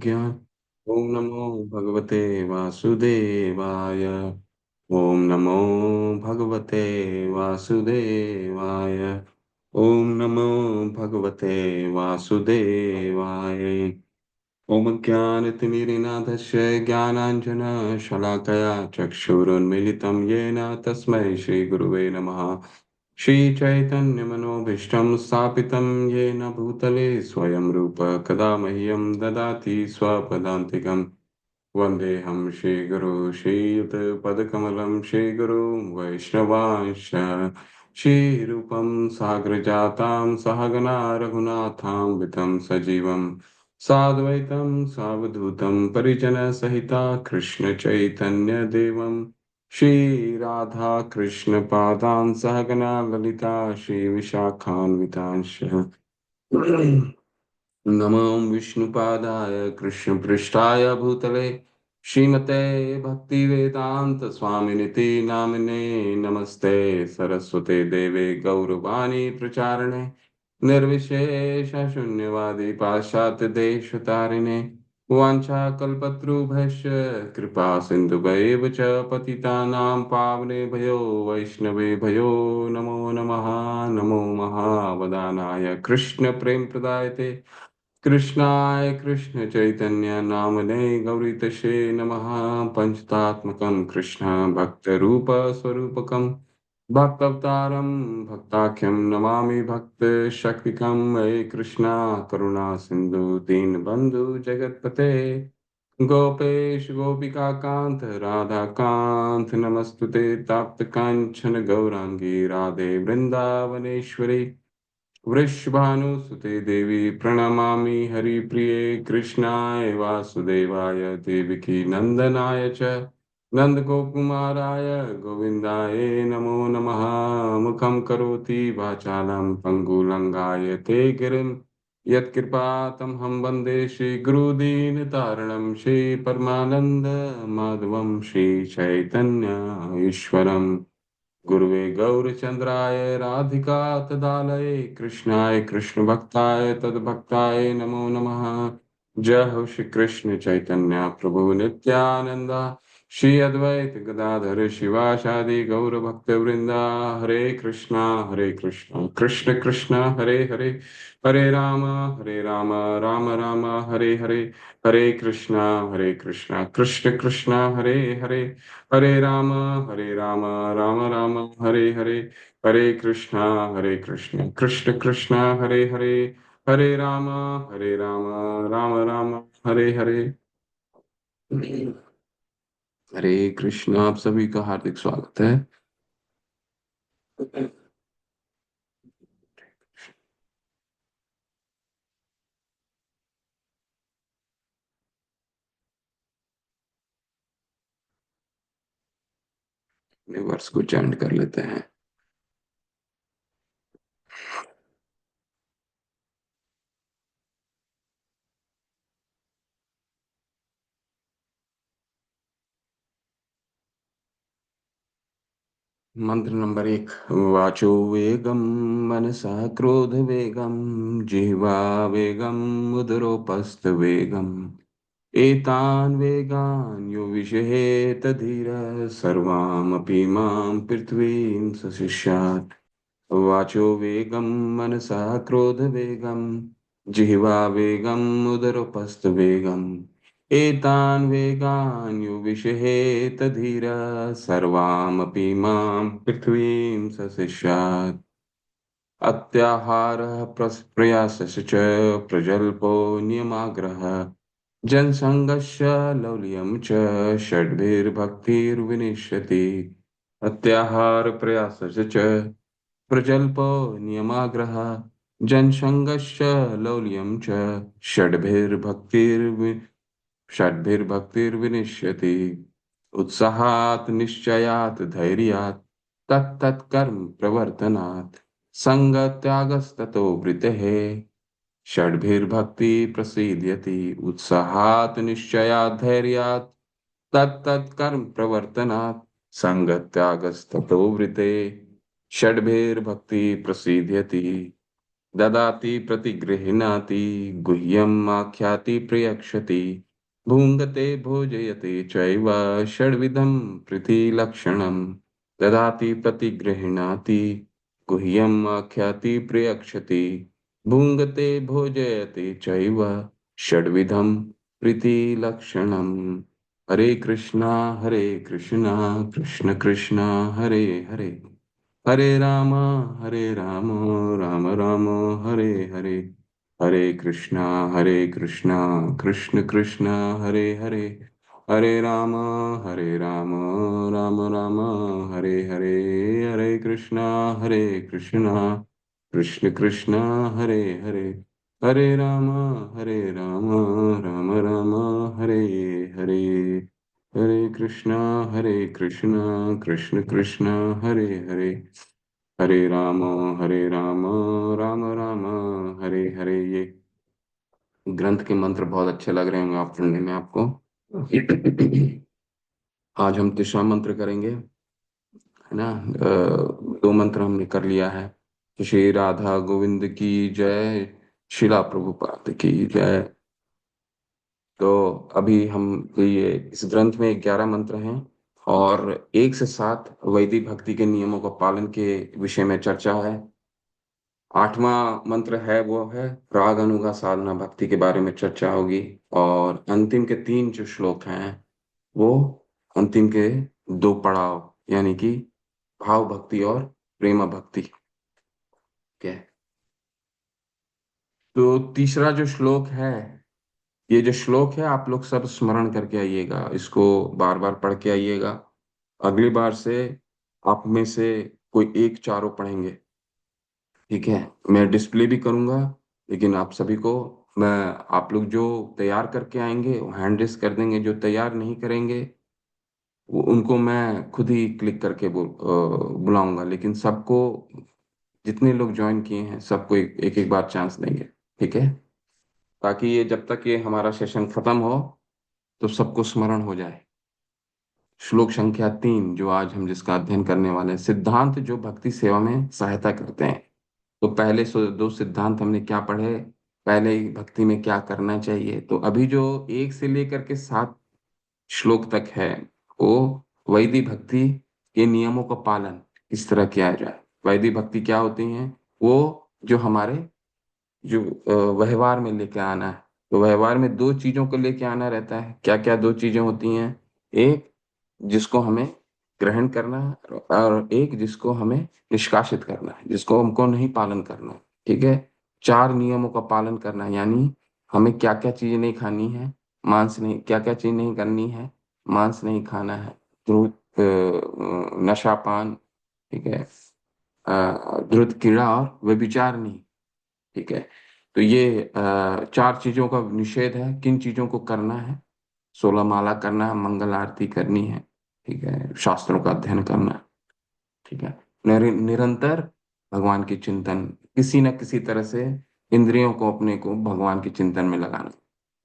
ज्ञान। ओम नमो भगवते वासुदेवाय। ओम नमो भगवते वासुदेवाय। ओम नमो भगवते वासुदेवाय। ओम ज्ञानतिमिरिनाथस्य ज्ञानाञ्जनशलाकया चक्षुरुन्मीलितं येन तस्मै श्रीगुरुवे नमः। श्रीचैतन्यमनोभीष्टं स्थापितं येन भूतले स्वयं रूप कदा मह्यं ददाति स्वपदान्तिकम्। वन्देऽहं श्रीगुरो श्रीयुतपदकमलं श्रीगुरुं वैष्णवांश्च श्रीरूपं साग्रजातां सहगना रघुनाथां वितं सजीवं साद्वैतं सावधूतं परिजनसहिता कृष्णचैतन्यदेवं श्रीराधाकृष्णपादान् सहगना ललिता श्रीविशाखान्वितांश्च नमो विष्णुपादाय कृष्णपृष्ठाय भूतले श्रीमते भक्तिवेदांत स्वामिनिति नामिने नमस्ते सरस्वते देवे गौरवाणी प्रचारणे निर्विशेष शून्यवादी पाश्चात्य देश तारिणे वाञ्छाकल्पतरुभ्यश्च कृपा सिन्धुभैव च पतितानां पावनेभ्यो वैष्णवेभ्यो नमो नमः। नमो महावदानाय कृष्ण प्रेम प्रदायते कृष्णाय कृष्ण चैतन्य नामने गौरीतशे नमः। पंचतात्मकं कृष्ण भक्त रूप स्वरूपकं भक्तावतारं भक्ताख्यं नमामि भक्त शक्तिकं हे कृष्णा करुणा सिंधु दीनबंधु जगतपते गोपेश गोपिका कांत राधा कांत नमस्तुते ताप्त कांचन गौरांगी राधे वृंदावनेश्वरी वृषभानुसुते देवी प्रणमामि हरिप्रिये कृष्णाय वासुदेवाय देवकी नंदनाय च नन्दगोपकुमाराय गोविन्दाय नमो नमः। मुखं करोति वाचालं पङ्गुलङ्गाय ते गिरिं यत्कृपातमहं वन्दे श्रीगुरुदीनतारणं श्रीपरमानन्द माधवं श्रीचैतन्य ईश्वरम् गुरुवे गौरचंद्राय राधिका तदालये कृष्णाय कृष्ण भक्ताय तद्भक्ताय नमो नमः। जय हो श्री कृष्ण चैतन्य प्रभु नित्यानंद श्री अद्वैत गदाधर शिवासादि गौर भक्त वृंदा। हरे कृष्णा कृष्ण कृष्ण हरे हरे हरे राम राम राम हरे हरे। हरे कृष्णा कृष्ण कृष्ण हरे हरे हरे राम राम राम हरे हरे। हरे कृष्ण कृष्ण कृष्ण हरे हरे हरे राम राम राम हरे हरे। हरे कृष्ण। आप सभी का हार्दिक स्वागत है। वर्ष को चैंट कर लेते हैं। मंत्र नंबर 1। वाचो वेगम मनसा क्रोध वेगम जिह्वा वेगम उदरोपस्थ वेगम एतान् वेगान् यो विषहेत धीरः सर्वामपि मां पृथ्वीं सशिष्यात्। वाचो वेगं मनसा क्रोधवेगं जिह्वा वेगम् उदरोपस्थवेगम् एतान् वेगान् यो विषहेत धीरः सर्वामपि मां पृथ्वीं सशिष्यात्। अत्याहारः प्रयासश्च प्रजल्पो नियमाग्रहः जनसङ्गस्य लौल्यं च षड्भिर्भक्तिर्विनिश्यति। अत्याहार प्रयासश्च च प्रजल्पो नियमाग्रहः जनसङ्गस्य लौल्यं च षड्भिर्भक्तिर्विनिश्यति। उत्साहात् निश्चयात् धैर्यात् तत्तत्कर्म प्रवर्तनात् सङ्गत्यागस्ततो वृत्तेः षड्भिर्भक्ति प्रसीद्यति। उत्साहात् निश्चयात् धैर्यात् तत्तत्कर्म प्रवर्तनात् संगत्यागस्ततो वृते षड्भिर्भक्ति प्रसीद्यति। ददाति प्रतिगृह्णाति गुह्यम् आख्याति प्रयक्षति भुङ्क्ते भोजयते चैव षड्विधं प्रीतिलक्षणम् ददाति प्रतिगृह्णाति गुह्यम् आख्याति प्रयक्षति भुङ्क्ते भोजयते चैव षड्विधं प्रीतिलक्षणम्। हरे कृष्णा कृष्ण कृष्ण हरे हरे हरे राम राम राम हरे हरे हरे कृष्णा कृष्ण कृष्ण हरे हरे हरे राम राम राम हरे हरे हरे कृष्णा कृष्ण कृष्ण हरे हरे हरे राम राम राम हरे हरे हरे कृष्णा कृष्ण कृष्ण हरे हरे हरे राम राम राम हरे हरे। ये ग्रंथ के मंत्र बहुत अच्छे लग रहे होंगे आप पढ़ने में आपको। आज हम तीसरा मंत्र करेंगे, है ना। दो मंत्र हमने कर लिया है। श्री राधा गोविंद की जय, शिला प्रभुपाद की जय। तो अभी हम ये इस ग्रंथ में 11 मंत्र हैं और 1 से 7 वैदिक भक्ति के नियमों का पालन के विषय में चर्चा है। 8वां मंत्र है वो है राग अनुगा साधना भक्ति के बारे में चर्चा होगी। और अंतिम के 3 जो श्लोक हैं वो अंतिम के 2 पड़ाव, यानी कि भाव भक्ति और प्रेम भक्ति के। तो तीसरा जो श्लोक है, ये जो श्लोक है आप लोग सब स्मरण करके आइएगा, इसको बार बार पढ़ के आइएगा। अगली बार से आप में से कोई एक चारों पढ़ेंगे, ठीक है। मैं डिस्प्ले भी करूंगा, लेकिन आप सभी को मैं, आप लोग जो तैयार करके आएंगे वो हैंड रेस कर देंगे, जो तैयार नहीं करेंगे वो उनको मैं खुद ही क्लिक करके बुलाऊंगा। लेकिन सबको, जितने लोग ज्वाइन किए हैं सबको एक एक बार चांस देंगे, ठीक है। ताकि ये जब तक ये हमारा सेशन खत्म हो तो सबको स्मरण हो जाए। श्लोक संख्या 3 जो आज हम जिसका अध्ययन करने वाले हैं, सिद्धांत जो भक्ति सेवा में सहायता करते हैं। तो पहले 2 सिद्धांत हमने क्या पढ़े, पहले ही भक्ति में क्या करना चाहिए। तो अभी जो 1 से लेकर के 7 श्लोक तक है वो वैदिक भक्ति के नियमों का पालन किस तरह किया जाए। वैदिक भक्ति क्या होती है, वो जो हमारे जो व्यवहार में लेके आना है। तो व्यवहार में 2 चीजों को लेके आना रहता है। क्या क्या 2 चीजें होती हैं, एक जिसको हमें ग्रहण करना है और एक जिसको हमें निष्कासित करना है, जिसको हमको नहीं पालन करना है, ठीक है। 4 नियमों का पालन करना है, यानी हमें क्या क्या चीजें नहीं खानी है, मांस नहीं, क्या क्या चीज नहीं करनी है, मांस नहीं खाना है, धूर्त नशापान, ठीक है, धूर्त क्रीड़ा और व्यभिचार नहीं, ठीक है। तो ये 4 चीजों का निषेध है। किन चीजों को करना है, 16 माला करना है, मंगल आरती करनी है, ठीक है, शास्त्रों का अध्ययन करना है, ठीक है। निरंतर भगवान की चिंतन, किसी न किसी तरह से इंद्रियों को अपने को भगवान के चिंतन में लगाना,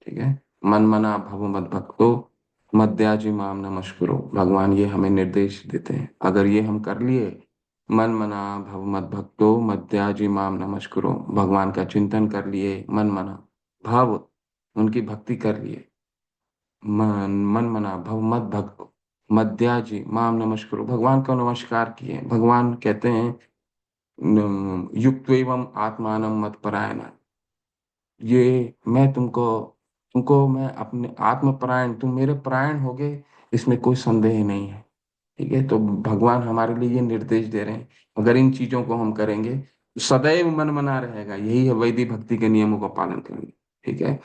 ठीक है। मन मना भव मद भक्तो मद्याजी माम नमस्कुरो, भगवान ये हमें निर्देश देते हैं। अगर ये हम कर लिए, मन मना भव मद भक्तो मद्याजी माम नमस्कुरो, भगवान का चिंतन कर लिए, मन मना भाव उनकी भक्ति कर लिए, मन मना भव मत भक्तो मद्याजी माम नमस्कुरो, भगवान को नमस्कार किए। भगवान कहते हैं युक्त एवं आत्मानम मत परायण, ये मैं तुमको तुमको मैं अपने आत्मपरायण, तुम मेरे परायण हो गए, इसमें कोई संदेह नहीं है, ठीक है। तो भगवान हमारे लिए ये निर्देश दे रहे हैं। अगर इन चीजों को हम करेंगे तो सदैव मन मना रहेगा, यही है वैदिक भक्ति के नियमों का पालन करेंगे, ठीक है।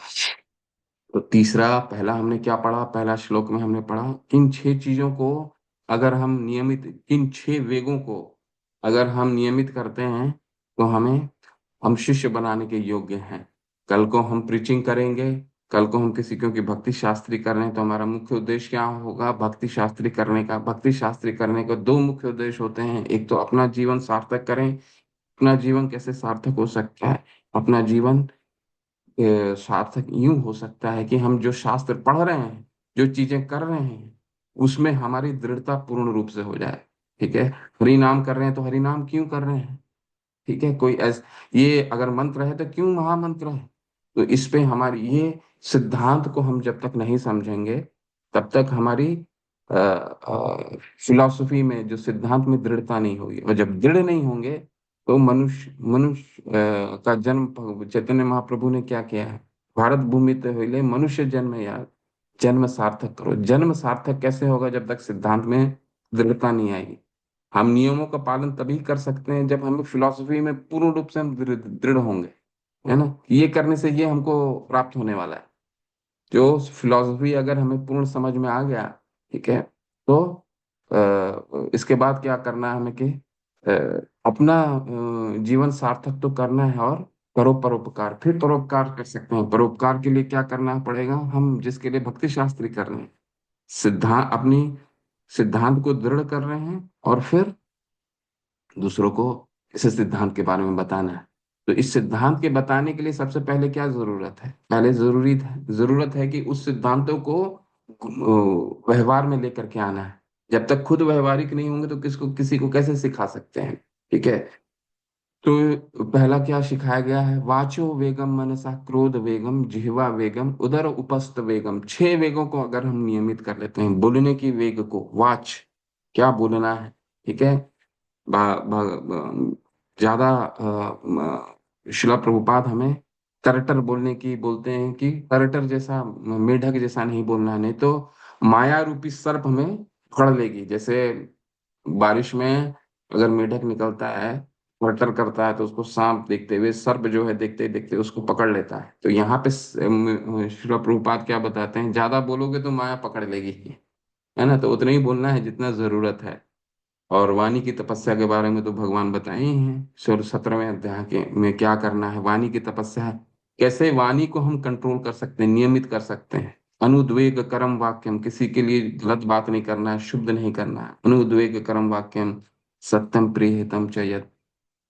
तो तीसरा, पहला हमने क्या पढ़ा, पहला श्लोक में हमने पढ़ा किन 6 चीजों को अगर हम नियमित, किन 6 वेगों को अगर हम नियमित करते हैं तो हम शिष्य बनाने के योग्य हैं। कल को हम प्रीचिंग करेंगे, कल को हम किसी, क्योंकि भक्ति शास्त्री कर रहे हैं तो हमारा मुख्य उद्देश्य क्या होगा, भक्ति शास्त्री करने का। भक्ति शास्त्री करने का 2 मुख्य उद्देश्य होते हैं, एक तो अपना जीवन सार्थक करें। अपना जीवन कैसे सार्थक हो सकता है, अपना जीवन सार्थक यूं हो सकता है कि हम जो शास्त्र पढ़ रहे हैं, जो चीजें कर रहे हैं, उसमें हमारी दृढ़ता पूर्ण रूप से हो जाए, ठीक है। हरि नाम कर रहे हैं तो हरि नाम क्यों कर रहे हैं, ठीक है, कोई ये अगर मंत्र है तो क्यों महामंत्र है? तो इस पे हमारी ये सिद्धांत को हम जब तक नहीं समझेंगे, तब तक हमारी फिलॉसफी में, जो सिद्धांत में दृढ़ता नहीं होगी। और जब दृढ़ नहीं होंगे तो मनुष्य मनुष्य का जन्म, चैतन्य महाप्रभु ने क्या किया है, भारत भूमि ते होइले मनुष्य जन्म यार, जन्म सार्थक करो। जन्म सार्थक कैसे होगा जब तक सिद्धांत में दृढ़ता नहीं आएगी? हम नियमों का पालन तभी कर सकते हैं जब हमें फिलॉसफी में पूर्ण रूप से हम दृढ़ दृढ़ होंगे, है ना। ये करने से ये हमको प्राप्त होने वाला है। जो फिलॉसफी अगर हमें पूर्ण समझ में आ गया, ठीक है, तो इसके बाद क्या करना है हमें कि अपना जीवन सार्थक तो करना है, और करो परोपकार। फिर परोपकार कर सकते हैं। परोपकार के लिए क्या करना पड़ेगा, हम जिसके लिए भक्ति शास्त्री कर रहे हैं, सिद्धांत अपनी सिद्धांत को दृढ़ कर रहे हैं, और फिर दूसरों को इस सिद्धांत के बारे में बताना है। तो इस सिद्धांत के बताने के लिए सबसे पहले क्या जरूरत है? पहले जरूरत है कि उस सिद्धांतों को व्यवहार में लेकर के आना है। जब तक खुद व्यवहारिक नहीं होंगे तो किसको किसी को कैसे सिखा सकते हैं? ठीक है। तो पहला क्या सिखाया गया है, वाचो वेगम मनसा क्रोध वेगम जिह्वा वेगम उदर उपस्थ वेगम। 6 वेगों को अगर हम नियमित कर लेते हैं, बोलने की वेग को, वाच, क्या बोलना है, ठीक है। ज्यादा शिला प्रभुपाद हमें तरटर बोलने की बोलते हैं, कि तरटर जैसा, मेढक जैसा नहीं बोलना है, नहीं तो माया रूपी सर्प हमें पकड़ लेगी। जैसे बारिश में अगर मेढक निकलता है, तरटर करता है, तो उसको सांप देखते हुए सर्प जो है देखते देखते उसको पकड़ लेता है। तो यहाँ पे शिला प्रभुपाद क्या बताते हैं, ज्यादा बोलोगे तो माया पकड़ लेगी, है ना। तो उतना ही बोलना है जितना जरूरत है। और वाणी की तपस्या के बारे में तो भगवान बताए ही हैं, 17वें अध्याय के में क्या करना है। वाणी की तपस्या है, कैसे वाणी को हम कंट्रोल कर सकते हैं, नियमित कर सकते हैं। अनुद्वेग करम वाक्यम, किसी के लिए गलत बात नहीं करना है, शुद्ध नहीं करना है। अनुद्वेग करम वाक्यम, सत्यम प्रियहितम च यत्,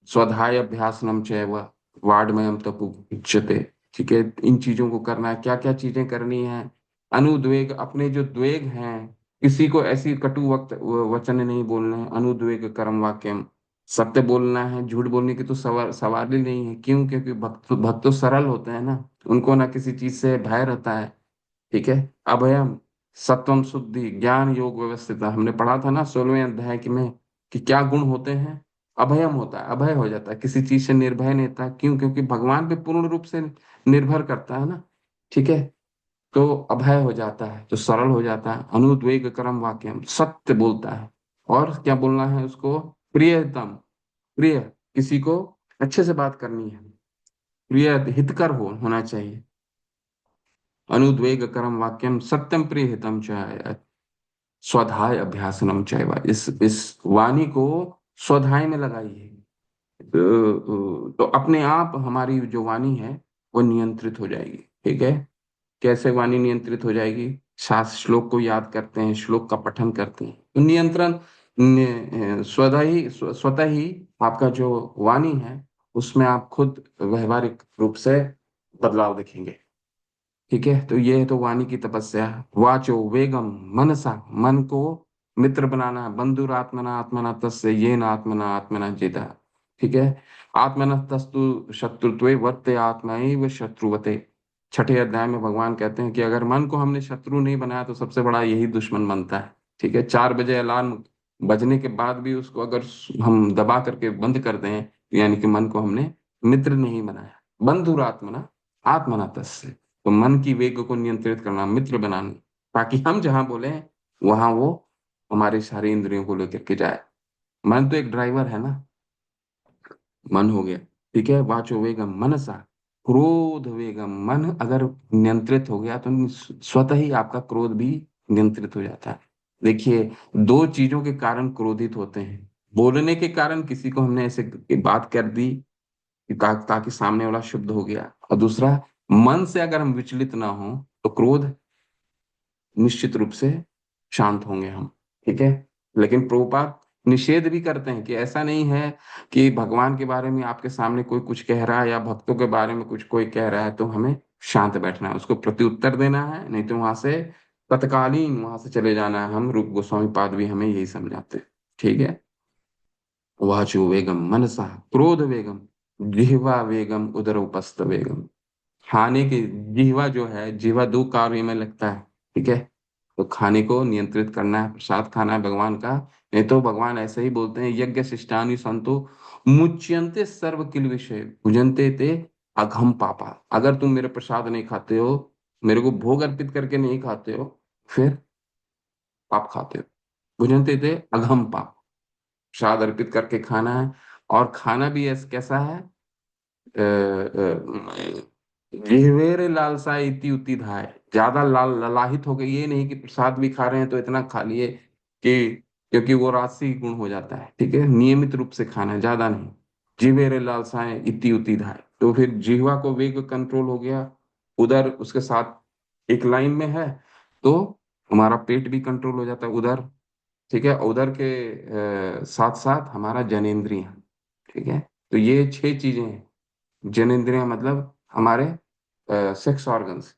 स्वधाय अभ्यासनम चैव वाड्मयम तपु उच्यते। ठीक है, इन चीजों को करना है। क्या क्या चीजें करनी है? अनुद्वेग, अपने जो द्वेग हैं, किसी को ऐसी कटु वक्त वचन नहीं बोलने हैं। अनुद्वेग कर्म वाक्यम, सत्य बोलना है। झूठ बोलने की तो सवाल ही नहीं है। क्यों? क्योंकि भक्त भक्त तो सरल होते हैं ना, उनको ना किसी चीज से भय रहता है। ठीक है। अभयम, सत्वम शुद्धि ज्ञान योग व्यवस्थित, हमने पढ़ा था ना 16वें अध्याय की में, कि क्या गुण होते हैं। अभयम होता है, अभय हो जाता है, किसी चीज से निर्भय नहीं होता। क्यों? क्योंकि भगवान पे पूर्ण रूप से निर्भर करता है ना। ठीक है। तो अभय हो जाता है, तो सरल हो जाता है। अनुद्वेग कर्म वाक्यम, सत्य बोलता है। और क्या बोलना है उसको? प्रियतम, प्रिय, किसी को अच्छे से बात करनी है, प्रिय हितकर होना चाहिए। अनुद्वेग कर्म वाक्यम सत्यम प्रिय हितम च स्वधाय अभ्यासनम चैव। इस वाणी को स्वधाय में लगाइए। तो अपने आप हमारी जो वाणी है वो नियंत्रित हो जाएगी। ठीक है। कैसे वाणी नियंत्रित हो जाएगी? शास्त्र श्लोक को याद करते हैं, श्लोक का पठन करते हैं, तो नियंत्रण स्वतः ही आपका जो वाणी है उसमें आप खुद व्यवहारिक रूप से बदलाव देखेंगे। ठीक है। तो ये है तो वाणी की तपस्या। वाचो वेगम मनसा, मन को मित्र बनाना। बंधुरात्मना आत्मना तस्य येन आत्मना आत्मना जेता। ठीक है। आत्मना तस्तु शत्रुत्वे वर्ते आत्मैव शत्रुवते। 6 अध्याय में भगवान कहते हैं कि अगर मन को हमने शत्रु नहीं बनाया तो सबसे बड़ा यही दुश्मन बनता है। ठीक है। 4 बजे अलार्म बजने के बाद भी उसको अगर हम दबा करके बंद कर दें, तो यानी कि मन को हमने मित्र नहीं बनाया। बंधुरात्मना आत्मना तस्य, तो मन की वेग को नियंत्रित करना, मित्र बनाना, ताकि हम जहां बोले वहां वो हमारी सारी इंद्रियों को लेकर के जाए। मन तो एक ड्राइवर है ना। मन हो गया। ठीक है। वाचो वेगम मनसा, क्रोध वेगम, मन अगर नियंत्रित हो गया तो स्वतः ही आपका क्रोध भी नियंत्रित हो जाता है। देखिए, 2 चीजों के कारण क्रोधित होते हैं। बोलने के कारण, किसी को हमने ऐसे बात कर दी कि ताकि सामने वाला शुद्ध हो गया। और दूसरा, मन से अगर हम विचलित ना हो तो क्रोध निश्चित रूप से शांत होंगे हम। ठीक है। लेकिन प्रभुपाद निषेध भी करते हैं कि ऐसा नहीं है कि भगवान के बारे में आपके सामने कोई कुछ कह रहा है या भक्तों के बारे में कुछ कोई कह रहा है तो हमें शांत बैठना है, उसको प्रत्युत्तर देना है, नहीं तो वहां से तत्कालीन वहां से चले जाना है। हम रूप गोस्वामी पाद भी हमें यही समझाते हैं। ठीक है। वाचो वेगम मनसा क्रोध वेगम जिह्वा वेगम उदर उपस्थ वेगम। खाने की जिह्वा जो है, जिह्वा दो कार्य में लगता है, ठीक है। तो खाने को नियंत्रित करना है, प्रसाद खाना है भगवान का। नहीं तो भगवान ऐसे ही बोलते हैं, यज्ञ शिष्टानि संतो मुच्यन्ते सर्व किल विषय भुजन्ते ते अघम पापा। अगर तुम मेरे प्रसाद नहीं खाते हो, मेरे को भोग अर्पित करके नहीं खाते हो, फिर पाप खाते हो। भुजन्ते ते अघम पाप। प्रसाद अर्पित करके खाना है। और खाना भी ऐसा कैसा है, जिह्वेरे लालसा इति उति धाय। ज्यादा लाल ललाहित हो गई, ये नहीं कि प्रसाद भी खा रहे हैं तो इतना खा लिए कि, क्योंकि वो राजसी गुण हो जाता है, ठीक है। नियमित रूप से खाना है, ज्यादा नहीं। जिह्वेरे लालसाएं इति उति धाय, तो फिर जिह्वा को वेग कंट्रोल हो गया। उधर उसके साथ एक लाइन में है, तो हमारा पेट भी कंट्रोल हो जाता है उधर, ठीक है। उधर के साथ साथ हमारा जनेंद्रिय, ठीक है। तो ये छह चीजें हैं। जनेंद्रिय मतलब हमारे सेक्स ऑर्गन्स।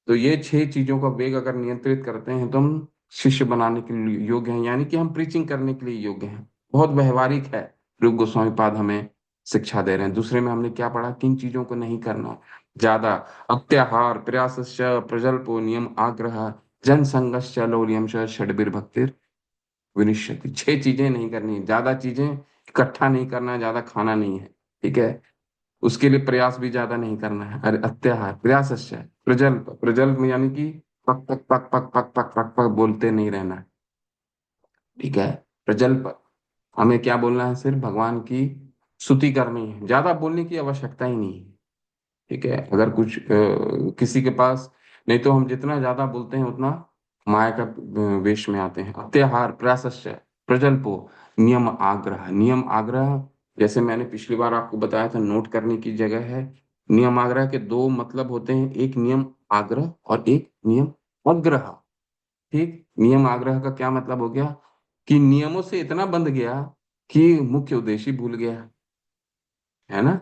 तो ये छह चीजों का वेग अगर नियंत्रित करते हैं तो हम शिष्य बनाने के लिए योग्य हैं, यानी कि हम प्रीचिंग करने के लिए योग्य हैं। बहुत व्यवहारिक है। रूप गोस्वामी पाद हमें शिक्षा दे रहे हैं। दूसरे में हमने क्या पढ़ा, किन चीजों को नहीं करना ज्यादा। अत्याहार प्रयासश्च प्रजल्पो नियम आग्रह जन संगश्च लौल्यम च षड्भिर्भक्तिर विनिश्यति। छह चीजें नहीं करनी, ज्यादा चीजें इकट्ठा नहीं करना, ज्यादा खाना नहीं है, ठीक है। उसके लिए प्रयास भी ज्यादा नहीं करना है। अरे अत्याहार प्रयास है, प्रजल्प, प्रजल्प में यानी कि पक पक पक पक पक पक पक पक बोलते नहीं रहना है, ठीक है। प्रजल्प, हमें क्या बोलना है, सिर्फ भगवान की स्तुति करनी है, ज्यादा बोलने की आवश्यकता ही नहीं है, ठीक है। अगर कुछ किसी के पास, नहीं तो हम जितना ज्यादा बोलते हैं उतना माया का वेश में आते हैं। अत्याहार प्रयासश्च प्रजल्पो नियम आग्रह। नियम आग्रह, जैसे मैंने पिछली बार आपको बताया था, नोट करने की जगह है। नियम आग्रह के दो मतलब होते हैं, एक नियम आग्रह और एक नियम अग्रह, ठीक। नियम आग्रह का क्या मतलब हो गया, कि नियमों से इतना बंध गया कि मुख्य उद्देश्य ही भूल गया, है ना।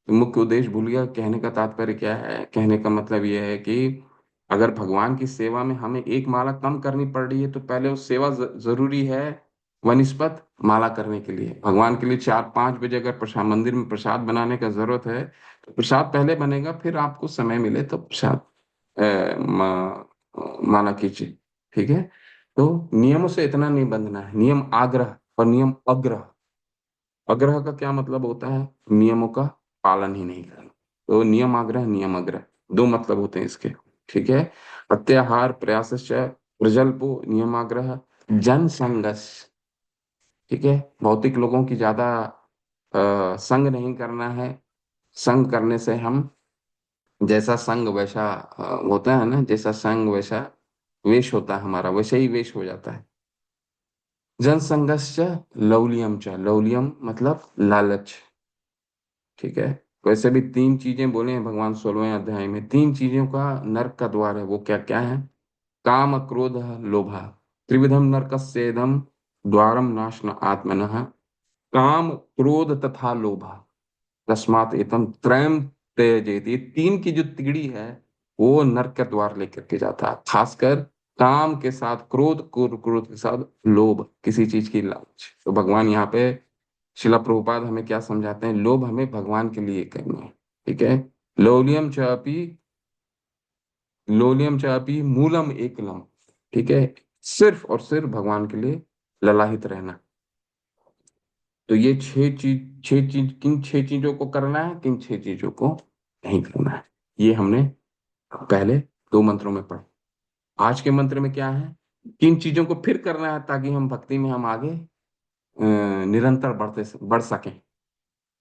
तो मुख्य उद्देश्य भूल गया, कहने का तात्पर्य क्या है, कहने का मतलब यह है कि अगर भगवान की सेवा में हमें एक माला कम करनी पड़ रही है तो पहले वो सेवा जरूरी है वनिस्पत माला करने के लिए। भगवान के लिए 4-5 बजे अगर प्रसाद मंदिर में प्रसाद बनाने का जरूरत है, तो प्रसाद पहले बनेगा, फिर आपको समय मिले तो प्रसाद माला कीजिए, ठीक है। तो नियमों से इतना नहीं बंधना है। नियम आग्रह और नियम अग्रह। अग्रह का क्या मतलब होता है, नियमों का पालन ही नहीं करना। तो नियम आग्रह नियम आग्रह दो मतलब होते हैं इसके, ठीक है। प्रत्याहार प्रयासश्च प्रजल्पो नियम आग्रह जन संगस, ठीक है। भौतिक लोगों की ज्यादा संग नहीं करना है। संग करने से हम, जैसा संग वैसा होता है ना, जैसा संग वैसा वेश होता है हमारा, वैसे ही वेश हो जाता है। जनसंगश्च लौलियम च, लौलियम मतलब लालच, ठीक है। वैसे भी तीन चीजें बोले हैं भगवान 16वें अध्याय में, तीन चीजों का नरक का द्वार है, वो क्या क्या है, काम क्रोध लोभा। त्रिविधम नरकस्येदम द्वारम नाशन आत्मनः। काम क्रोध तथा लोभा, तस्मात् एतम त्रयम त्यजेत। ये तीन की जो तिगड़ी है, वो नरक का द्वार लेकर के जाता है। खासकर काम के साथ क्रोध, क्रोध क्रोध के साथ लोभ, किसी चीज की लालच। तो भगवान यहाँ पे, शिला प्रभुपाद हमें क्या समझाते हैं, लोभ हमें भगवान के लिए करना है, ठीक है। लौलियम चापी, लोलियम चापी मूलम एकलम, ठीक है। सिर्फ और सिर्फ भगवान के लिए ललाहित रहना। तो ये छह चीज, किन छह चीजों को करना है, किन छह चीजों को नहीं करना है, ये हमने पहले दो मंत्रों में पढ़ा। आज के मंत्र में क्या है, किन चीजों को फिर करना है, ताकि हम भक्ति में हम आगे निरंतर बढ़ सकें।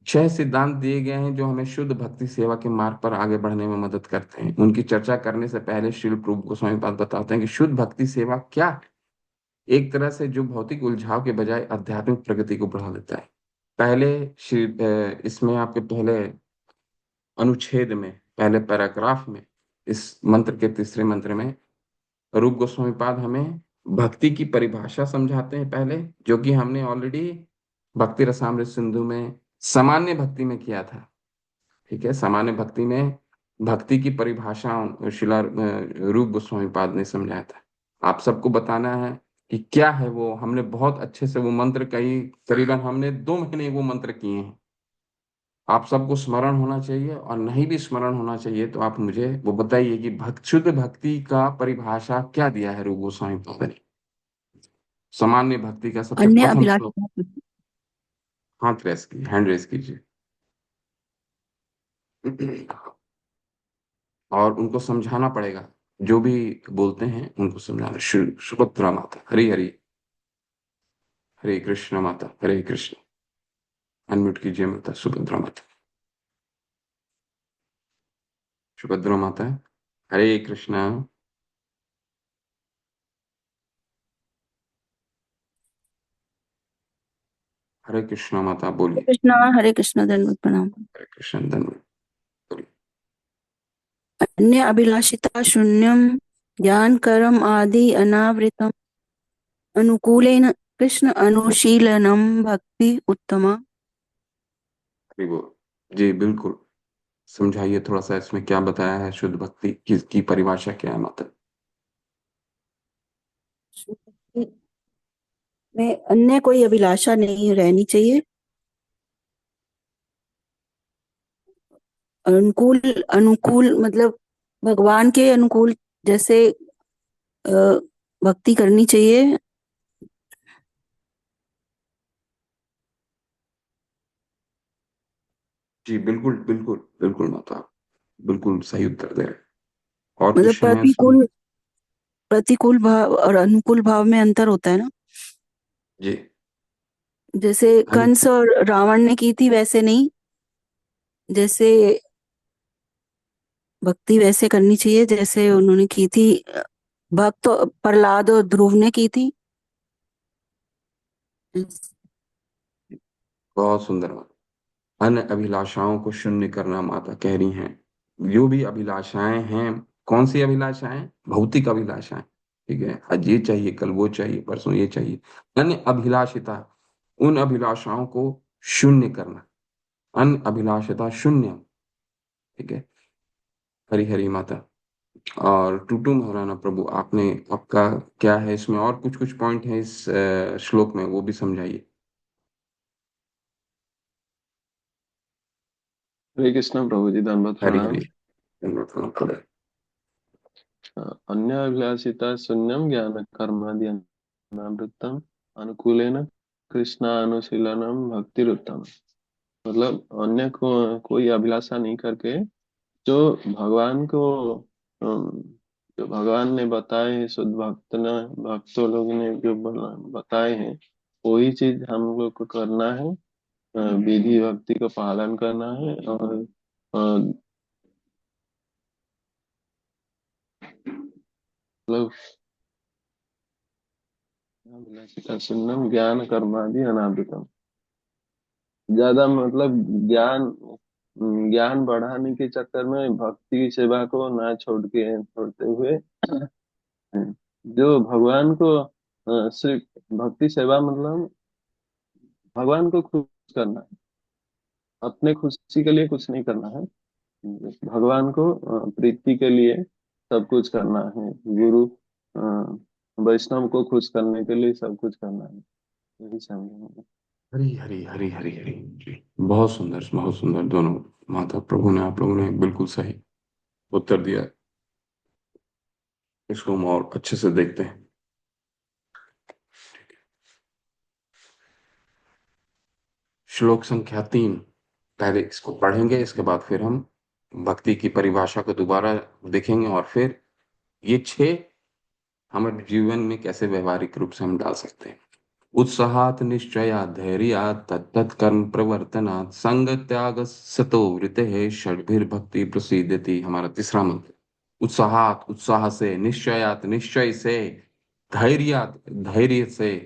छह सिद्धांत दिए गए हैं जो हमें शुद्ध भक्ति सेवा के मार्ग पर आगे बढ़ने में मदद करते हैं। उनकी चर्चा करने से पहले श्रील प्रभु गोस्वामी पाद बताते हैं कि शुद्ध भक्ति सेवा क्या है। एक तरह से जो भौतिक उलझाव के बजाय आध्यात्मिक प्रगति को बढ़ा देता है। पहले इसमें आपके पहले अनुच्छेद में, पहले पैराग्राफ में, इस मंत्र के तीसरे मंत्र में रूप गोस्वामी पाद हमें भक्ति की परिभाषा समझाते हैं पहले, जो कि हमने ऑलरेडी भक्ति रसामृत सिंधु में सामान्य भक्ति में किया था, ठीक है। सामान्य भक्ति में भक्ति की परिभाषा शिला रूप गोस्वामी पाद ने समझाया था। आप सबको बताना है कि क्या है वो। हमने बहुत अच्छे से वो मंत्र कई, करीबन हमने 2 महीने वो मंत्र किए हैं। आप सबको स्मरण होना चाहिए, और नहीं भी स्मरण होना चाहिए तो आप मुझे वो बताइए कि शुद्ध भक्ति का परिभाषा क्या दिया है रूप गोस्वामी पाद ने। सामान्य भक्ति का सबसे अन्य प्रथम श्लोक। अभिलाषा। हाथ रेस की हैंड रेस कीजिए। और उनको समझाना पड़ेगा, जो भी बोलते हैं उनको समझाना। सुभद्रा माता हरी हरी, हरे कृष्ण माता हरे कृष्ण। अनम्यूट कीजिए माता सुभद्रा माता। सुभद्रा माता हरे कृष्ण। हरे कृष्ण माता बोलिए। हरे कृष्णा दंडवत प्रणाम। हरे कृष्ण धन्यवाद बोलिए। अन्य अभिलाषिता शून्यम ज्ञान कर्म आदि अनावृतम अनुकूलेन कृष्ण अनुशीलनम भक्ति उत्तमा। हरि बोल जी, बिल्कुल। समझाइए थोड़ा सा, इसमें क्या बताया है, शुद्ध भक्ति की परिभाषा क्या है माता। में अन्य कोई अभिलाषा नहीं रहनी चाहिए। अनुकूल, अनुकूल मतलब भगवान के अनुकूल जैसे अ, भक्ति करनी चाहिए। जी बिल्कुल बिल्कुल बिल्कुल माता, बिल्कुल सही उत्तर दे रहे हैं। और मतलब क्वेश्चन है इसमें? प्रतिकूल, प्रतिकूल भाव और अनुकूल भाव में अंतर होता है ना। जी। जैसे अन कंस और रावण ने की थी वैसे नहीं, जैसे भक्ति वैसे करनी चाहिए जैसे उन्होंने की थी। भक्त प्रहलाद और ध्रुव ने की थी। बहुत सुंदर बात। अन्य अभिलाषाओं को शून्य करना माता कह रही हैं। जो भी अभिलाषाएं हैं, कौन सी अभिलाषाएं? भौतिक अभिलाषाएं। ठीक है, आज ये चाहिए, कल वो चाहिए, परसों ये चाहिए। अन्य अभिलाषिता, उन अभिलाषाओं को शून्य करना। अन्य अभिलाषिता शून्य। ठीक है। हरी हरी माता। और टूटू महाराणा प्रभु, आपने, आपका क्या है इसमें? और कुछ कुछ पॉइंट है इस श्लोक में, वो भी समझाइए। हरे कृष्ण प्रभु जी, धन्यवाद हरी हरी प्रणाम। धन्यवाद प्रणाम प्रणाम। अन्य अभिलाषिता शून्यम ज्ञान कर्मादि अनावृतम अनुकूलेन कृष्णानुशीलनम भक्तिरुत्तम। मतलब अन्य को कोई अभिलाषा नहीं करके जो भगवान को अम, जो भगवान ने बताए हैं, शुद्ध भक्तों लोग ने जो बताए हैं, वही चीज हम लोग को करना है। विधि भक्ति का पालन करना है। और मतलब अभिलाषिता शून्यम ज्ञान कर्मादि अनावृतम। ज्यादा मतलब ज्ञान ज्ञान बढ़ाने के चक्कर में भक्ति की सेवा को ना छोड़ते हुए जो भगवान को सिर्फ भक्ति सेवा मतलब भगवान को खुश करना है। अपने खुशी के लिए कुछ नहीं करना है। भगवान को प्रीति के लिए सब कुछ करना है। गुरु वैष्णव को खुश करने के लिए सब कुछ करना है। यही समझ। हरी हरी हरी हरी हरी जी। बहुत सुंदर, बहुत सुंदर दोनों। माता प्रभु ने, आप लोगों ने बिल्कुल सही उत्तर दिया। इसको हम और अच्छे से देखते हैं। श्लोक संख्या 3। पहले इसको पढ़ेंगे, इसके बाद फिर हम भक्ति की परिभाषा को दोबारा देखेंगे, और फिर ये 6 हमारे जीवन में कैसे व्यवहारिक रूप से हम डाल सकते हैं। उत्साहात निश्चयात धैर्यात तत्त कर्म प्रवर्तनात् संग त्याग सतो वृते षड्भिर्भक्ति प्रसीदति, हमारा तीसरा मंत्र। उत्साहात उत्साह से, निश्चयात निश्चय से, धैर्यात धैर्य से,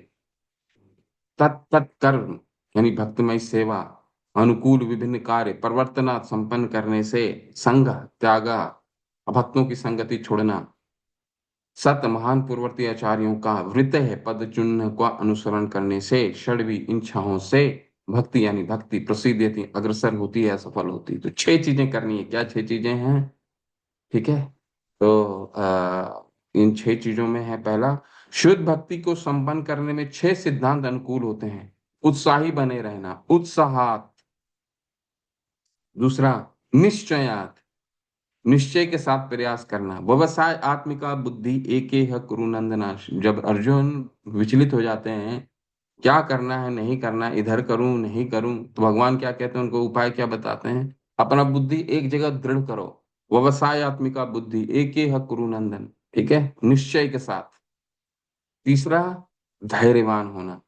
तत्त कर्म यानी भक्तिमय सेवा, अनुकूल विभिन्न कार्य, प्रवर्तनात् संपन्न करने से, संग त्यागा अभक्तों की संगति छोड़ना, सत महान पूर्ववर्ती आचार्यों का वृत है पद चिन्ह का अनुसरण करने से, षड्वी इन छहों से भक्ति यानी भक्ति प्रसिद्ध अग्रसर होती है, सफल होती है। तो 6 चीजें करनी है। क्या 6 चीजें हैं? ठीक है। तो इन 6 चीजों में है। पहला, शुद्ध भक्ति को संपन्न करने में 6 सिद्धांत अनुकूल होते हैं। उत्साही बने रहना, उत्साहात। दूसरा, निश्चयात, निश्चय के साथ प्रयास करना। व्यवसाय आत्मिका बुद्धि एके ह कुरु नंदनाश। जब अर्जुन विचलित हो जाते हैं, क्या करना है नहीं करना, इधर करूं नहीं करूं, तो भगवान क्या कहते हैं, उनको उपाय क्या बताते हैं? अपना बुद्धि एक जगह दृढ़ करो। व्यवसाय आत्मिका बुद्धि एके ह कुरु नंदन, ठीक है, निश्चय के साथ। तीसरा, धैर्यवान होना।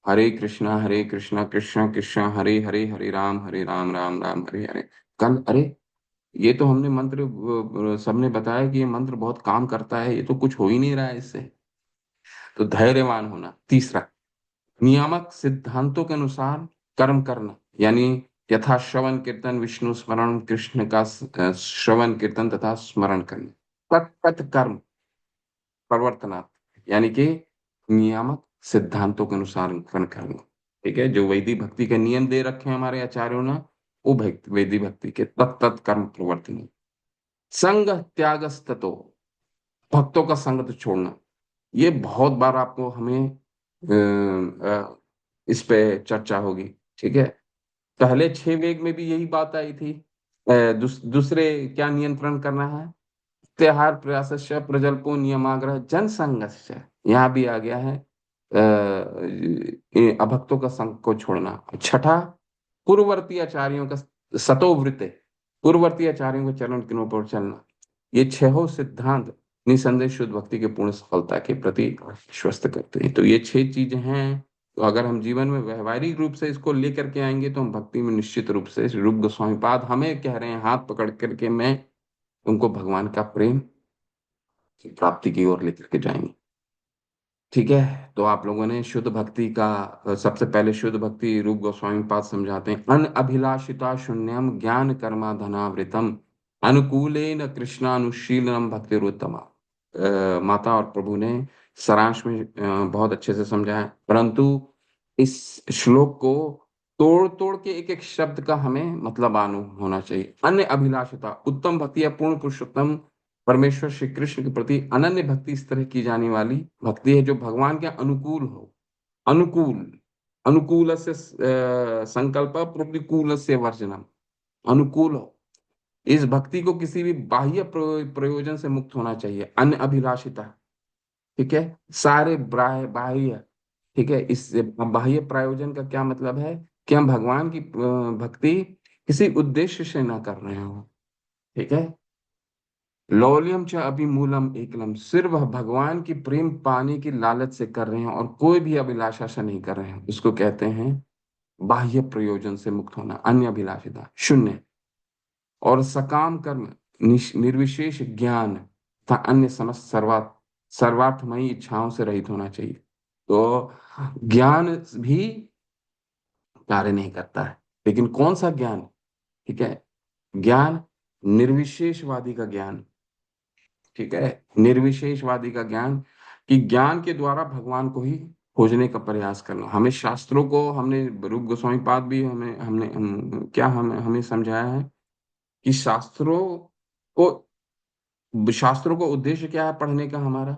हरे कृष्णा कृष्णा कृष्णा हरे हरे, हरे राम राम राम हरे हरे। कल, अरे ये तो हमने मंत्र सबने बताया कि ये मंत्र बहुत काम करता है, ये तो कुछ हो ही नहीं रहा है इससे। तो धैर्यवान होना। तीसरा, नियामक सिद्धांतों के अनुसार कर्म करना, यानी यथा श्रवण कीर्तन विष्णु स्मरण, कृष्ण का श्रवण कीर्तन तथा स्मरण करना। तत्त कर्म प्रवर्तनात्, यानी कि नियामक सिद्धांतों के अनुसार कर्म करना। ठीक है, जो वैदिक भक्ति के नियम दे रखे हैं हमारे आचार्यों ने, वो वैदिक भक्ति के तत्त कर्म प्रवर्तन। संग त्यागस्ततो, भक्तों का संग तो छोड़ना। ये बहुत बार आपको हमें इस पे चर्चा होगी। ठीक है, पहले 6 वेग में भी यही बात आई थी। दूसरे क्या नियंत्रण करना है? त्योहार प्रयासस्य प्रजल्पो नियमाग्रह जन संगस्य, यहाँ भी आ गया है। ये अभक्तों का संग को छोड़ना। छठा, पूर्ववर्ती आचार्यों का सतोवृत्ति, पूर्ववर्ती आचार्यों के चरण किनों पर चलना। ये 6 सिद्धांत निसंदेह शुद्ध भक्ति के पूर्ण सफलता के प्रति आश्वस्त करते हैं। तो ये 6 चीजें हैं। तो अगर हम जीवन में व्यवहारिक रूप से इसको लेकर के आएंगे तो हम भक्ति में निश्चित रूप से, रूप गोस्वामी पाद हमें कह रहे हैं हाथ पकड़ करके, मैं तुमको भगवान का प्रेम की प्राप्ति की ओर लेकर के जाएंगे। ठीक है, तो आप लोगों ने शुद्ध भक्ति का, सबसे पहले शुद्ध भक्ति रूप गोस्वामी पाद समझाते हैं। अन अभिलाषिता शून्यम ज्ञान कर्मा धनावृतम अनुकूलेन कृष्णानुशीलनम भक्तिरुत्तमा। माता और प्रभु ने सारांश में बहुत अच्छे से समझा है, परंतु इस श्लोक को तोड़ तोड़ के एक एक शब्द का हमें मतलब मालूम होना चाहिए। अन्य अभिलाषिता, उत्तम भक्ति या पूर्ण पुरुषोत्तम परमेश्वर श्री कृष्ण के प्रति अनन्य भक्ति इस तरह की जाने वाली भक्ति है जो भगवान के अनुकूल हो। अनुकूल, अनुकूल से संकल्प, प्रतिकूल से वर्जनम। अनुकूल हो, इस भक्ति को किसी भी बाह्य प्रयोजन से मुक्त होना चाहिए। अन्य अभिलाषिता, ठीक है, सारे बाह्य, ठीक है, इस बाह्य प्रयोजन का क्या मतलब है? कि हम भगवान की भक्ति किसी उद्देश्य से ना कर रहे हो। ठीक है, लौल्यम च अभिमूलम एकलम, सिर्फ भगवान की प्रेम पाने की लालच से कर रहे हैं और कोई भी अभिलाषा से नहीं कर रहे हैं, उसको कहते हैं बाह्य प्रयोजन से मुक्त होना, अन्य अभिलाषिता शून्य। और सकाम कर्म, निर्विशेष ज्ञान तथा अन्य समस्त सर्वार्थमयी इच्छाओं से रहित होना चाहिए। तो ज्ञान भी कार्य नहीं करता है, लेकिन कौन सा ज्ञान? ठीक है, ज्ञान निर्विशेषवादी का ज्ञान। ठीक है, निर्विशेषवादी का ज्ञान, कि ज्ञान के द्वारा भगवान को ही खोजने का प्रयास करना। हमें शास्त्रों को, हमने रूप गोस्वामी पाद भी हमें हमने क्या हमें समझाया है कि शास्त्रों को उद्देश्य क्या है पढ़ने का हमारा?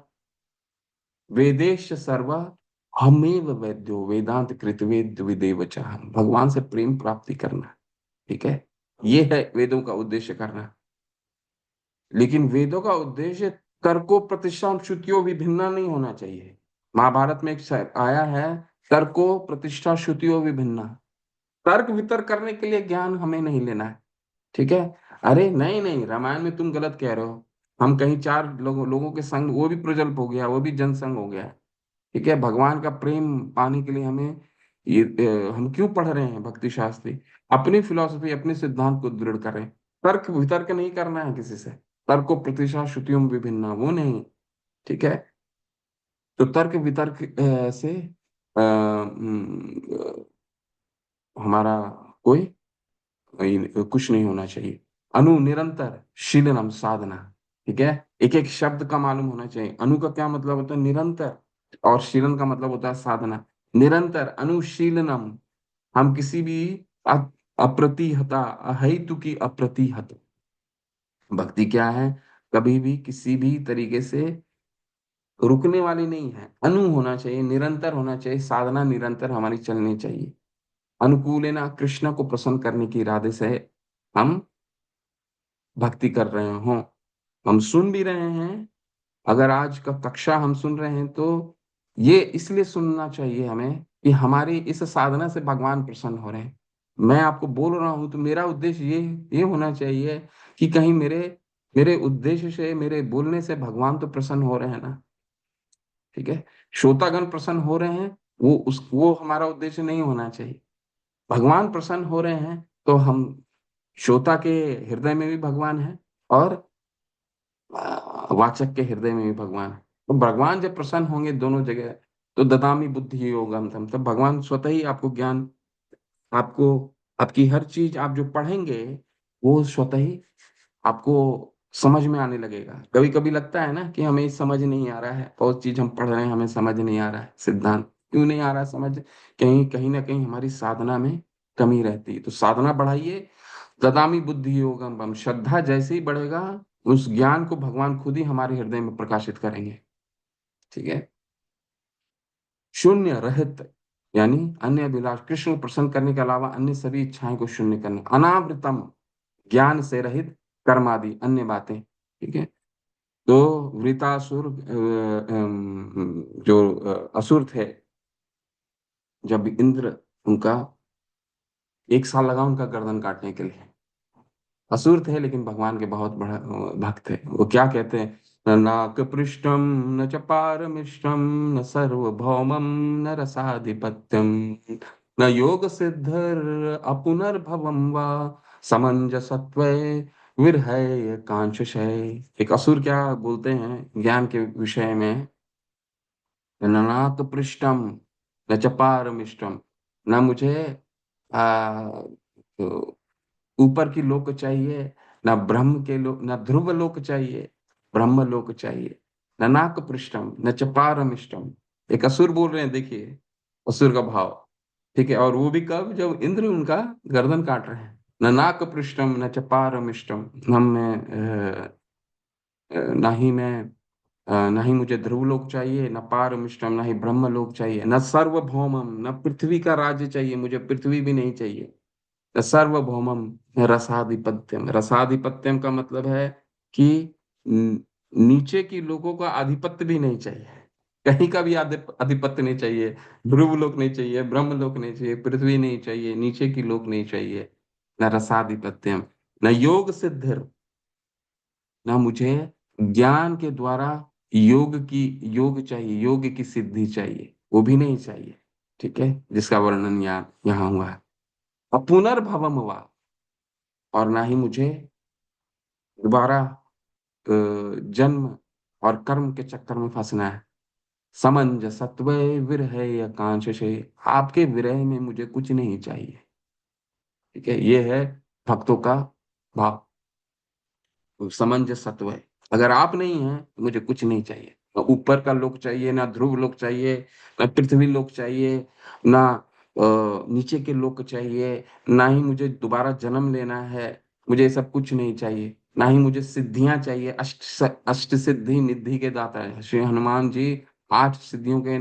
वेदेश सर्व हमेव वेद्यो वेदांत कृतवेद विदेव चाह, भगवान से प्रेम प्राप्ति करना। ठीक है, ये है वेदों का उद्देश्य करना। लेकिन वेदों का उद्देश्य तर्कों प्रतिष्ठा श्रुतियों विभिन्ना नहीं होना चाहिए। महाभारत में एक आया है, तर्कों प्रतिष्ठा श्रुतियों विभिन्ना। तर्क वितर्क करने के लिए ज्ञान हमें नहीं लेना है। ठीक है, अरे नहीं नहीं, रामायण में तुम गलत कह रहे हो। हम कहीं 4 लोगों के संग, वो भी प्रजल्प हो गया, वो भी जनसंग हो गया। ठीक है, भगवान का प्रेम पाने के लिए हमें ये हम क्यों पढ़ रहे हैं भक्ति शास्त्री? अपनी फिलॉसफी, अपने सिद्धांत को दृढ़ करें। तर्क वितर्क नहीं करना है किसी से। तर्क प्रतिशा श्रुतियों में विभिन्न, वो नहीं। ठीक है, तो तर्क वितर्क से हमारा कोई कुछ नहीं होना चाहिए। अनु निरंतर शीलनम साधना। ठीक है, एक एक शब्द का मालूम होना चाहिए। अनु का क्या मतलब होता है? निरंतर। और शीलन का मतलब होता है साधना। निरंतर अनुशीलनम, हम किसी भी अप्रतिहता, अहेतु की अप्रतिहत। भक्ति क्या है? कभी भी किसी भी तरीके से रुकने वाली नहीं है, अनु होना चाहिए, निरंतर होना चाहिए, साधना निरंतर हमारी चलनी चाहिए। अनुकूलेना, कृष्ण को प्रसन्न करने के इरादे से हम भक्ति कर रहे हों, हम सुन भी रहे हैं। अगर आज का कक्षा हम सुन रहे हैं तो ये इसलिए सुनना चाहिए हमें कि हमारी इस साधना से भगवान प्रसन्न हो रहे हैं। मैं आपको बोल रहा हूं तो मेरा उद्देश्य ये होना चाहिए कि कहीं मेरे मेरे उद्देश्य से, मेरे बोलने से भगवान तो प्रसन्न हो रहे हैं ना। ठीक है, श्रोतागण प्रसन्न हो रहे हैं, वो हमारा उद्देश्य नहीं होना चाहिए। भगवान प्रसन्न हो रहे हैं तो हम, श्रोता के हृदय में भी भगवान है और वाचक के हृदय में भी भगवान है। तो भगवान जब प्रसन्न होंगे दोनों जगह, तो ददामी बुद्धि योगम तम, तब भगवान स्वतः ही आपको ज्ञान, आपको, आपकी हर चीज आप जो पढ़ेंगे वो स्वतः ही आपको समझ में आने लगेगा। कभी कभी लगता है ना कि हमें समझ नहीं आ रहा है, बहुत चीज हम पढ़ रहे हैं हमें समझ नहीं आ रहा है, सिद्धांत क्यों नहीं आ रहा है समझ, कहीं कहीं ना कहीं हमारी साधना में कमी रहती है। तो साधना बढ़ाइए, ददामी बुद्धि योगम बम, श्रद्धा जैसे ही बढ़ेगा, उस ज्ञान को भगवान खुद ही हमारे हृदय में प्रकाशित करेंगे। ठीक है, शून्य रहित, यानी अन्य अभिलाष, कृष्ण को प्रसन्न करने के अलावा अन्य सभी इच्छाएं को शून्य करना, अनावृतम, ज्ञान से रहित, कर्मादि अन्य बातें। ठीक है, तो वृतासुर जो असुर थे, जब इंद्र, उनका 1 साल लगा उनका गर्दन काटने के लिए, असुर थे लेकिन भगवान के बहुत बड़ा भक्त थे। वो क्या कहते हैं, न नाक पृष्ठम, न च पारमिष्टम, न सर्वभौमम, न रसाधिपत्यम, न योग सिद्धर अपुनर्भवम वा, समंजसत्वे विरहय कांक्षय। एक असुर क्या बोलते हैं ज्ञान के विषय में, न नाक पृष्ठम, न च पारमिष्टम, न मुझे आ, ऊपर की लोक चाहिए, ना ब्रह्म के लोक, ना ध्रुव लोक चाहिए, ब्रह्म लोक चाहिए, न नाक पृष्ठम, न च पारमिष्टम। एक असुर बोल रहे हैं, देखिए असुर का भाव। ठीक है, और वो भी कब, जब इंद्र उनका गर्दन काट रहे हैं। न नाक पृष्ठम, न च पारमिष्टम, न मैं ना ही मैं ना ही मुझे ध्रुवलोक चाहिए, न पारमिष्टम, ना ही ब्रह्मलोक चाहिए, न सर्वभौमम, न पृथ्वी का राज्य चाहिए, मुझे पृथ्वी भी नहीं चाहिए, सर्वभौमम, रसाधिपत्यम। रसाधिपत्यम का मतलब है कि नीचे की लोगों का आधिपत्य भी नहीं चाहिए, कहीं का भी आधिपत्य नहीं चाहिए, ध्रुव लोक नहीं चाहिए, ब्रह्म लोक नहीं चाहिए, पृथ्वी नहीं चाहिए, नीचे की लोक नहीं चाहिए, न रसाधिपत्यम, न योग सिद्धिर, न मुझे ज्ञान के द्वारा योग चाहिए, योग की सिद्धि चाहिए, वो भी नहीं चाहिए। ठीक है, जिसका वर्णन यहाँ हुआ है। अपुनर्भवम हुआ, और ना ही मुझे दोबारा जन्म और कर्म के चक्कर में फंसना है। समंजसत्व विरह आकांक्षे, आपके विरह में मुझे कुछ नहीं चाहिए। ठीक है, ये है भक्तों का भाव, समंजसत्व है। अगर आप नहीं हैं तो मुझे कुछ नहीं चाहिए, ना ऊपर का लोक चाहिए, ना ध्रुव लोक चाहिए, ना पृथ्वी लोक चाहिए, ना नीचे के लोक चाहिए, ना ही मुझे दोबारा जन्म लेना है, मुझे ये सब कुछ नहीं चाहिए। ना ही मुझे सिद्धियां चाहिए, अष्ट सिद्धि निधि के दाता है श्री हनुमान जी, 8 सिद्धियों के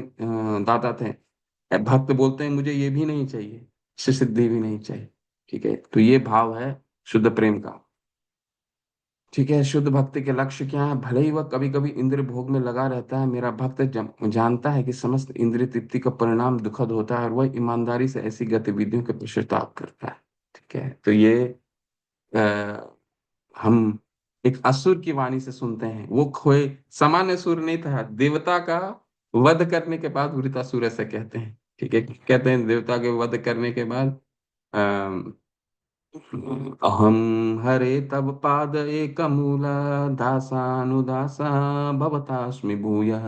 दाता थे। भक्त बोलते हैं मुझे ये भी नहीं चाहिए, सिद्धि भी नहीं चाहिए। ठीक है, तो ये भाव है शुद्ध प्रेम का। ठीक है, शुद्ध भक्ति के लक्ष्य क्या है, भले ही वह कभी कभी इंद्रिय भोग में लगा रहता है, मेरा भक्त जानता है कि समस्त इंद्रिय तृप्ति का परिणाम दुखद होता है, और वह ईमानदारी से ऐसी गतिविधियों के पश्चाताप करता है। ठीक है, तो ये आ, हम एक असुर की वाणी से सुनते हैं। वो कोई सामान्य सुर नहीं था, देवता का वध करने के बाद वृतासुर ऐसे कहते हैं। ठीक है, कहते हैं देवता के वध करने के बाद, अहम हरे तव पाद एकमूल, दासानुदासा भवतास्मि भूयः,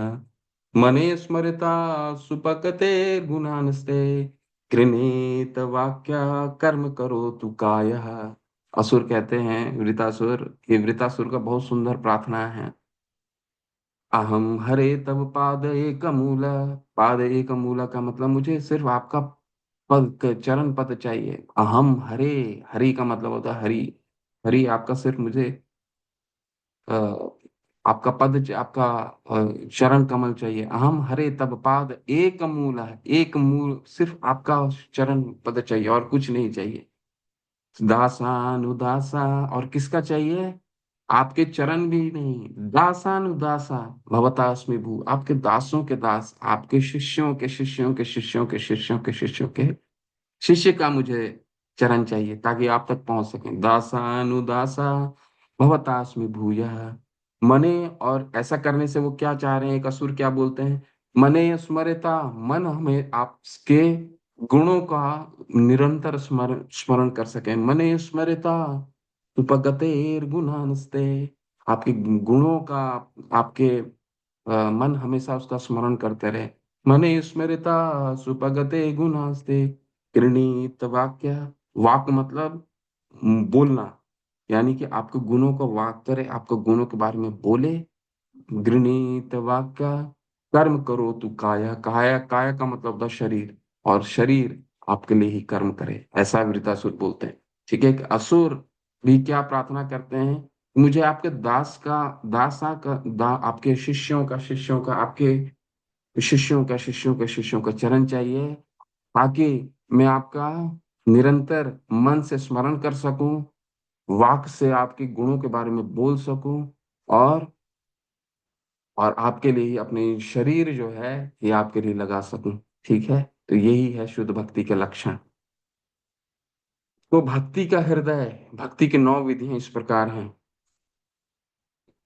मने स्मृता सुपकते गुणानस्ते, कृणीत वाक्या कर्म करो तु कायः। असुर कहते हैं, वृतासुर, ये वृतासुर का बहुत सुंदर प्रार्थना है। अहम हरे तव पाद एक मूल, पाद एक मूल का मतलब मुझे सिर्फ आपका चरण पद चाहिए। अहम हरे, हरि का मतलब होता है हरि, हरि आपका सिर्फ मुझे आपका आपका चरण कमल चाहिए। अहम हरे तब पाद एक मूल है, एक मूल, सिर्फ आपका चरण पद चाहिए और कुछ नहीं चाहिए। दासान उदासा, और किसका चाहिए? आपके चरण भी नहीं, दासान उदासा भवतास्मि भू, आपके दासों के दास, आपके शिष्यों के शिष्यों के शिष्यों के शिष्यों के शिष्यों के शिष्य का मुझे चरण चाहिए ताकि आप तक पहुंच सकें। दासानुदासा भवतास्मि भूयः मने। और ऐसा करने से वो क्या चाह रहे हैं, एक असुर क्या बोलते हैं? मने स्मरता, मन हमें आपके गुणों का निरंतर स्मरण स्मरण कर सके। मने स्मरता उपगतेर गुणानस्ते, आपके गुणों का, आपके मन हमेशा उसका स्मरण करते रहे। मने स्मृता सुपगते गुणास्ते गृणीत वाक्य। वाक मतलब बोलना, यानी कि आपके गुणों को वाक करे, आपके गुणों के बारे में बोले। गृणीत वाक्य कर्म करो तू काया, काया काया का मतलब होता है शरीर, और शरीर आपके लिए ही कर्म करे, ऐसा वृतासुर बोलते हैं। ठीक है, कि असुर भी क्या प्रार्थना करते हैं? मुझे आपके दास का, आपके शिष्यों का, आपके शिष्यों का शिष्यों का चरण चाहिए, ताकि मैं आपका निरंतर मन से स्मरण कर सकूं, वाक से आपके गुणों के बारे में बोल सकूं, और आपके लिए ही अपने शरीर जो है ये आपके लिए लगा सकूं। ठीक है, तो यही है शुद्ध भक्ति के लक्षण। तो भक्ति का हृदय, भक्ति की 9 विधियां इस प्रकार हैं।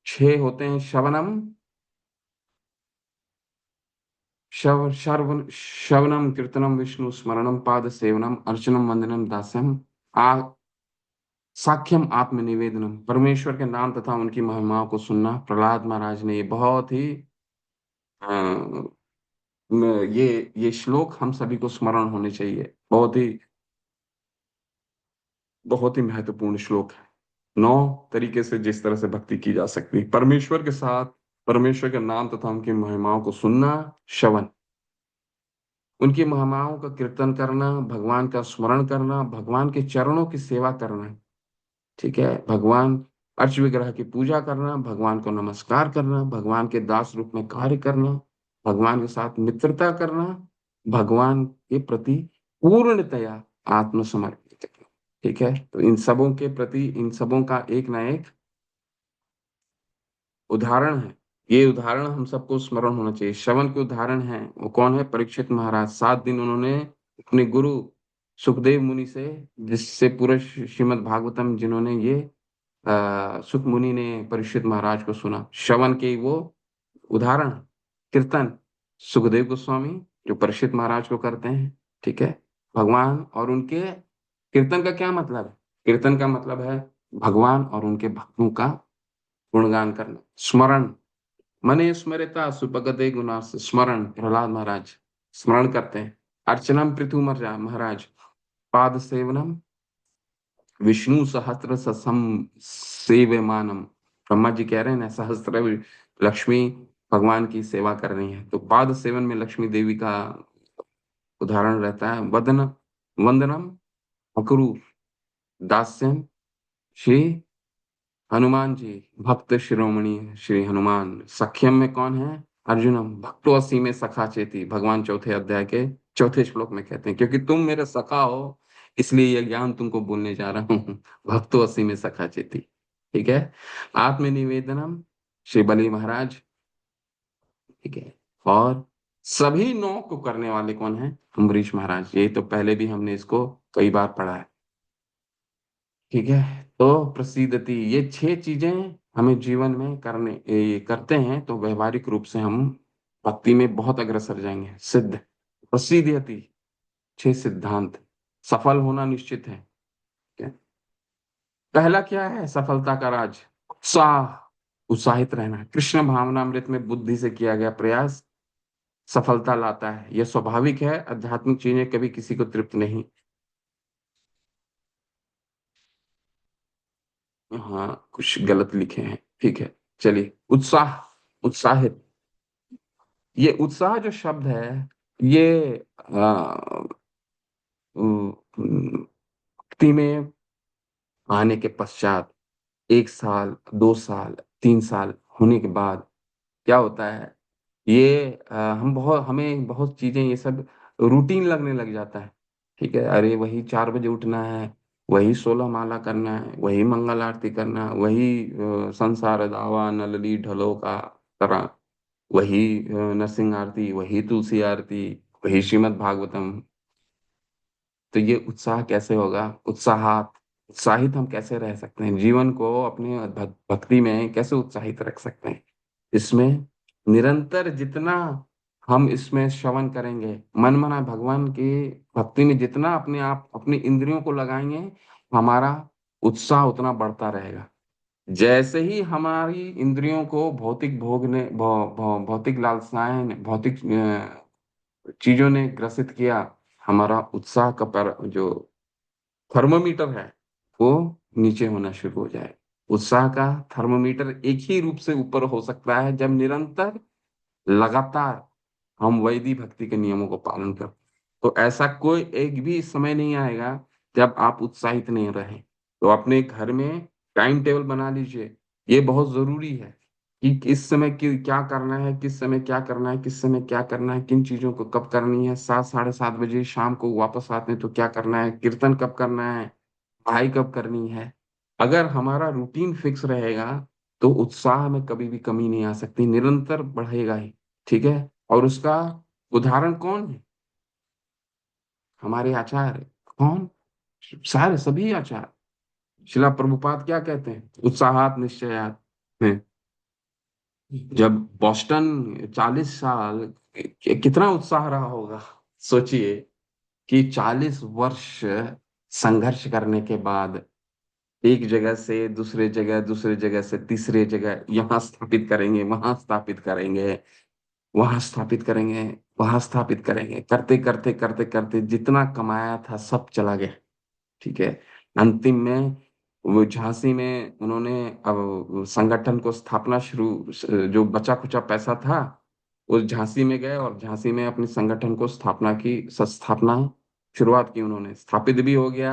6 होते हैं: श्रवणम, श्रवणम कीर्तनम विष्णु स्मरणम पाद सेवनम अर्चनम वंदनम दास्यम आ साख्यम आत्मनिवेदनम, परमेश्वर के नाम तथा उनकी महिमाओं को सुनना। प्रहलाद महाराज ने ये बहुत ही अ, ये श्लोक हम सभी को स्मरण होने चाहिए। बहुत ही महत्वपूर्ण श्लोक है। 9 तरीके से जिस तरह से भक्ति की जा सकती है परमेश्वर के साथ, परमेश्वर के नाम तथा उनकी महिमाओं को सुनना, श्रवण, उनकी महिमाओं का कीर्तन करना, भगवान का स्मरण करना, भगवान के चरणों की सेवा करना। ठीक है, भगवान अर्च विग्रह की पूजा करना, भगवान को नमस्कार करना, भगवान के दास रूप में कार्य करना, भगवान के साथ मित्रता करना, भगवान के प्रति पूर्णतया आत्मसमर्पित करना। ठीक है, तो इन सबों के प्रति, इन सबों का एक ना एक उदाहरण है। ये उदाहरण हम सबको स्मरण होना चाहिए। श्रवण के उदाहरण है, वो कौन है? परीक्षित महाराज। 7 दिन उन्होंने अपने गुरु सुखदेव मुनि से, जिससे पूरा श्रीमद् भागवतम जिन्होंने ये सुख मुनि ने परीक्षित महाराज को सुना, श्रवण के वो उदाहरण। कीर्तन सुखदेव गोस्वामी जो परीक्षित महाराज को करते हैं। ठीक है, भगवान और उनके, कीर्तन का क्या मतलब है? कीर्तन का मतलब है भगवान और उनके भक्तों का गुणगान करना। स्मरण, मने स्मरता सुपगते गुणास, स्मरण, प्रहलाद महाराज स्मरण करते हैं। अर्चनम पृथु महाराज, पाद सेवनम विष्णु सहस्त्र सम सेव्यमानम। ब्रह्मा जी कह रहे हैं ना, सहस्त्र लक्ष्मी भगवान की सेवा कर रही है, तो पाद सेवन में लक्ष्मी देवी का उदाहरण रहता है। वदन वंदनम अकुरु दास्यम श्री हनुमान जी, भक्त शिरोमणि श्री हनुमान। सख्यम में कौन है? अर्जुनम भक्तो असी में सखा चेती, भगवान चौथे अध्याय के चौथे श्लोक में कहते हैं, क्योंकि तुम मेरे सखा हो इसलिए यह ज्ञान तुमको बोलने जा रहा हूँ। भक्तो असी में सखा चेती। ठीक है, आत्मनिवेदनम श्री बलि महाराज। ठीक है, और सभी 9 को करने वाले कौन है? अम्बरीश महाराज। ये तो पहले भी हमने इसको कई बार पढ़ा है। ठीक है, तो प्रसिद्धति, ये 6 चीजें हमें जीवन में करते हैं तो व्यवहारिक रूप से हम भक्ति में बहुत अग्रसर जाएंगे। सिद्ध प्रसिद्धति, 6 सिद्धांत, सफल होना निश्चित है। ठीक है? पहला क्या है सफलता का राज? उत्साह, उत्साहित रहना। कृष्ण भावनामृत में बुद्धि से किया गया प्रयास सफलता लाता है, यह स्वाभाविक है। आध्यात्मिक चीजें कभी किसी को तृप्त नहीं। हाँ, कुछ गलत लिखे हैं। ठीक है, चलिए। उत्साह, उत्साहित, ये उत्साह जो शब्द है, ये भक्ति में आने के पश्चात 1 साल, 2 साल, 3 साल होने के बाद क्या होता है, ये हमें बहुत चीजें ये सब रूटीन लगने लग जाता है। ठीक है, अरे वही 4 बजे उठना है, वही 16 माला करना है, वही मंगल आरती करना है, वही संसार दावा नलली ढलो का तरह, वही नरसिंह आरती, वही तुलसी आरती, वही श्रीमद् भागवतम। तो ये उत्साह कैसे होगा, उत्साहित हम कैसे रह सकते हैं, जीवन को अपने भक्ति में कैसे उत्साहित रख सकते हैं। इसमें निरंतर जितना हम इसमें श्रवण करेंगे, मन मना भगवान की भक्ति में जितना अपने आप अपनी इंद्रियों को लगाएंगे, हमारा उत्साह उतना बढ़ता रहेगा। जैसे ही हमारी इंद्रियों को भौतिक भोग ने भौतिक लालसाएं ने, भौतिक चीजों ने ग्रसित किया, हमारा उत्साह का जो थर्मोमीटर है वो नीचे होना शुरू हो जाए। उत्साह का थर्मोमीटर एक ही रूप से ऊपर हो सकता है जब निरंतर लगातार हम वैदिक भक्ति के नियमों को पालन करते। तो ऐसा कोई एक भी समय नहीं आएगा जब आप उत्साहित नहीं रहें। तो अपने घर में टाइम टेबल बना लीजिए। ये बहुत जरूरी है कि किस समय क्या करना है, किस समय क्या करना है, किस समय क्या करना है, किन चीजों को कब करनी है, 7 साढ़े 7 बजे शाम को वापस आते हैं तो क्या करना है, कीर्तन कब करना है, पढ़ाई कब करनी है। अगर हमारा रूटीन फिक्स रहेगा तो उत्साह में कभी भी कमी नहीं आ सकती, निरंतर बढ़ेगा ही। ठीक है। और उसका उदाहरण कौन है, हमारे आचार्य। कौन? सारे सभी आचार्य। शिला प्रभुपाद क्या कहते हैं, उत्साहात निश्चयात हैं। जब बॉस्टन 40 साल, कितना उत्साह रहा होगा। सोचिए कि 40 वर्ष संघर्ष करने के बाद एक जगह से दूसरे जगह, दूसरे जगह से तीसरे जगह, यहाँ स्थापित करेंगे, वहां स्थापित करेंगे, वहां स्थापित करेंगे, वहां स्थापित करेंगे, करते करते करते करते जितना कमाया था सब चला गया। ठीक है। अंतिम में वो झांसी में उन्होंने अब संगठन को स्थापना शुरू, जो बचा कुचा पैसा था उस झांसी में गए और झांसी में अपने संगठन को स्थापना की, स्थापना शुरुआत की उन्होंने, स्थापित भी हो गया।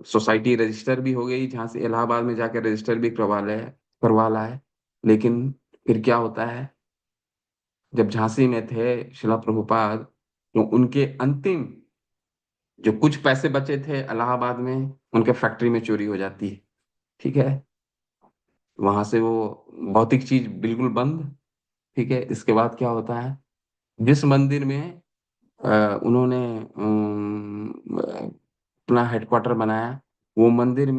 सोसाइटी रजिस्टर भी हो गई, झांसी इलाहाबाद में जाकर रजिस्टर भी करवा लाए। लेकिन फिर क्या होता है, जब झांसी में थे शिला प्रभुपाद, तो उनके अंतिम जो कुछ पैसे बचे थे इलाहाबाद में, उनके फैक्ट्री में चोरी हो जाती है। ठीक है। वहां से वो भौतिक चीज बिल्कुल बंद। ठीक है। इसके बाद क्या होता है, जिस मंदिर में उन्होंने अपना हेडक्वार्टर बनाया, वो मंदिर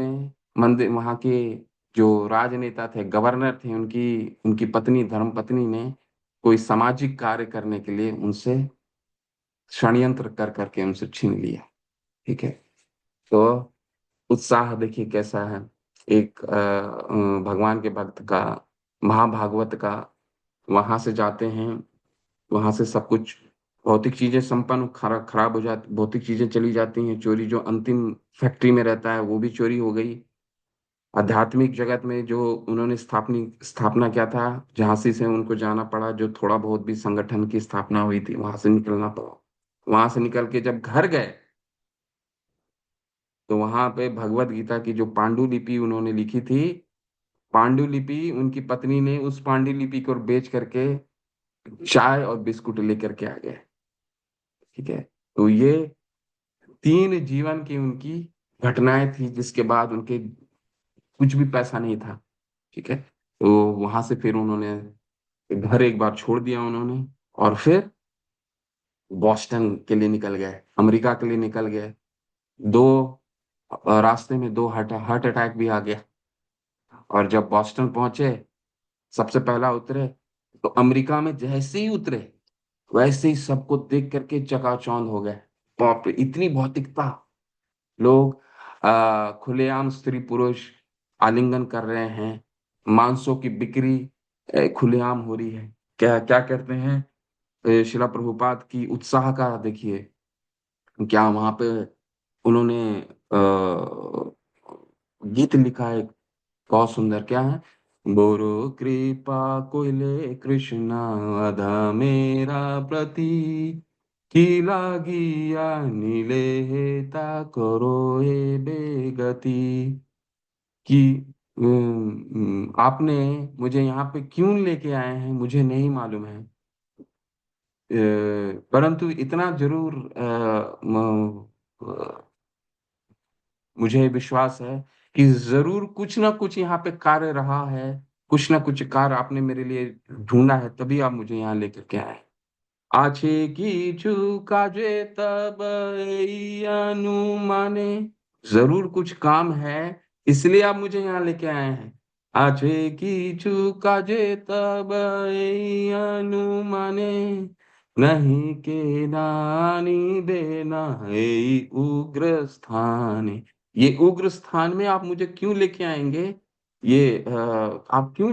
वहां के जो राजनेता थे, गवर्नर थे, उनकी उनकी पत्नी, धर्म पत्नी ने कोई सामाजिक कार्य करने के लिए उनसे षड्यंत्र कर करके उनसे छीन लिया। ठीक है। तो उत्साह देखिए कैसा है, एक भगवान के भक्त का, महाभागवत का। वहां से जाते हैं, वहां से सब कुछ भौतिक चीजें संपन्न खराब हो जाती, भौतिक चीजें चली जाती हैं चोरी, जो अंतिम फैक्ट्री में रहता है वो भी चोरी हो गई। आध्यात्मिक जगत में जो उन्होंने स्थापना किया था, झांसी से उनको जाना पड़ा, जो थोड़ा बहुत भी संगठन की स्थापना हुई थी वहां से निकलना पड़ा। वहां से निकल के जब घर गए तो वहां पे भगवत गीता की जो पांडुलिपि उन्होंने लिखी थी, पांडुलिपि उनकी पत्नी ने उस पांडुलिपि को बेच करके चाय और बिस्कुट लेकर के आ गए। ठीक है। तो ये 3 जीवन की उनकी घटनाएं थी, जिसके बाद उनके कुछ भी पैसा नहीं था। ठीक है। तो वहां से फिर उन्होंने घर एक बार छोड़ दिया उन्होंने, और फिर बॉस्टन के लिए निकल गए, अमेरिका के लिए निकल गए। दो रास्ते में दो हार्ट अटैक भी आ गया। और जब बॉस्टन पहुंचे, सबसे पहला उतरे, तो अमेरिका में जैसे ही उतरे वैसे ही सबको देख करके चकाचौंध हो गए। बाप रे, इतनी भौतिकता। लोग खुलेआम स्त्री पुरुष आलिंगन कर रहे हैं, मांसों की बिक्री खुलेआम हो रही है। क्या क्या कहते हैं, शिला प्रभुपाद की उत्साह का देखिए, क्या वहां पे उन्होंने गीत लिखा है, बहुत सुंदर, क्या है, बोरो कृपा कोइले कृष्णा अधा मेरा प्रति की लागिया नीले हेता करो हे बेगति की। आपने मुझे यहाँ पे क्यों लेके आए हैं मुझे नहीं मालूम है। परंतु इतना जरूर मुझे विश्वास है कि जरूर कुछ ना कुछ यहाँ पे कार्य रहा है, कुछ ना कुछ कार्य आपने मेरे लिए ढूंढा है, तभी आप मुझे यहाँ लेकर के आए। আছে কিছু কাজে तब এই अनुमाने, जरूर कुछ काम है इसलिए आप मुझे यहाँ लेके आए हैं। আছে কিছু কাজে तब এই अनुमाने, नहीं के नानी देना এই उग्र स्थाने। ये उग्र स्थान में आप मुझे क्यों लेके आएंगे? ये आप क्यों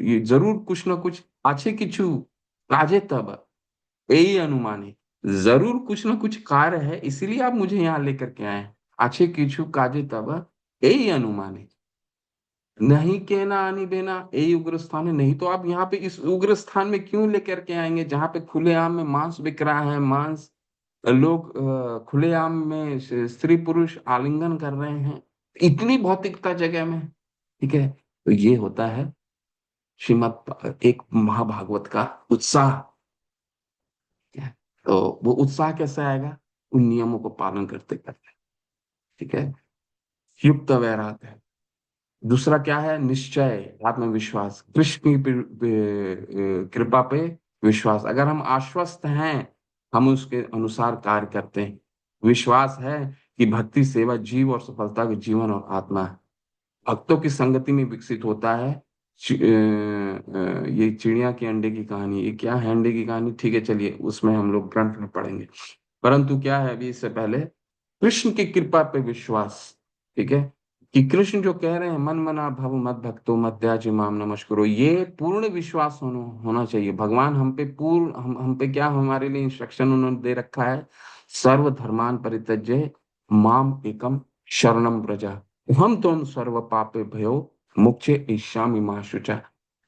ये जरूर कुछ ना कुछ আছে কিছু काजे तब यही अनुमान है, जरूर कुछ ना कुछ कार्य है इसीलिए आप मुझे यहाँ लेकर के आए हैं। अच्छे किछु काजे तब यही अनुमान है, नहीं कहना आनी देना यही उग्र स्थान है। नहीं तो आप यहाँ पे इस उग्र स्थान में क्यों लेकर के आएंगे जहाँ पे खुलेआम में मांस बिक रहा है, मांस लोग खुलेआम में स्त्री पुरुष आलिंगन कर रहे हैं, इतनी भौतिकता जगह में। ठीक है, तो ये होता है श्रीमद एक महाभागवत का उत्साह। ठीक है, तो वो उत्साह कैसे आएगा? उन नियमों को पालन करते करते। ठीक है, युक्त वैराग्य है। दूसरा क्या है? निश्चय, आत्मविश्वास, कृष्ण की कृपा पे विश्वास। अगर हम आश्वस्त हैं, हम उसके अनुसार कार्य करते हैं। विश्वास है कि भक्ति सेवा जीव और सफलता के जीवन और आत्मा है। भक्तों की संगति में विकसित होता है। ये चिड़िया के अंडे की कहानी, ये क्या है अंडे की कहानी? ठीक है, चलिए उसमें हम लोग ग्रंथ में पढ़ेंगे। परंतु क्या है, अभी इससे पहले कृष्ण की कृपा पे विश्वास। ठीक है, कि कृष्ण जो कह रहे हैं मन मना भव मत भक्तो मध्याज माम नमस्कुरो, ये पूर्ण विश्वास होना चाहिए। भगवान हम पे पूर्ण हम पे क्या हमारे लिए इंस्ट्रक्शन उन्होंने दे रखा है, सर्व धर्मान परित्यज्य माम एकम शरणम व्रज, हम तुम सर्व पापे भयो मुक्चे ईशामि मा शुचा।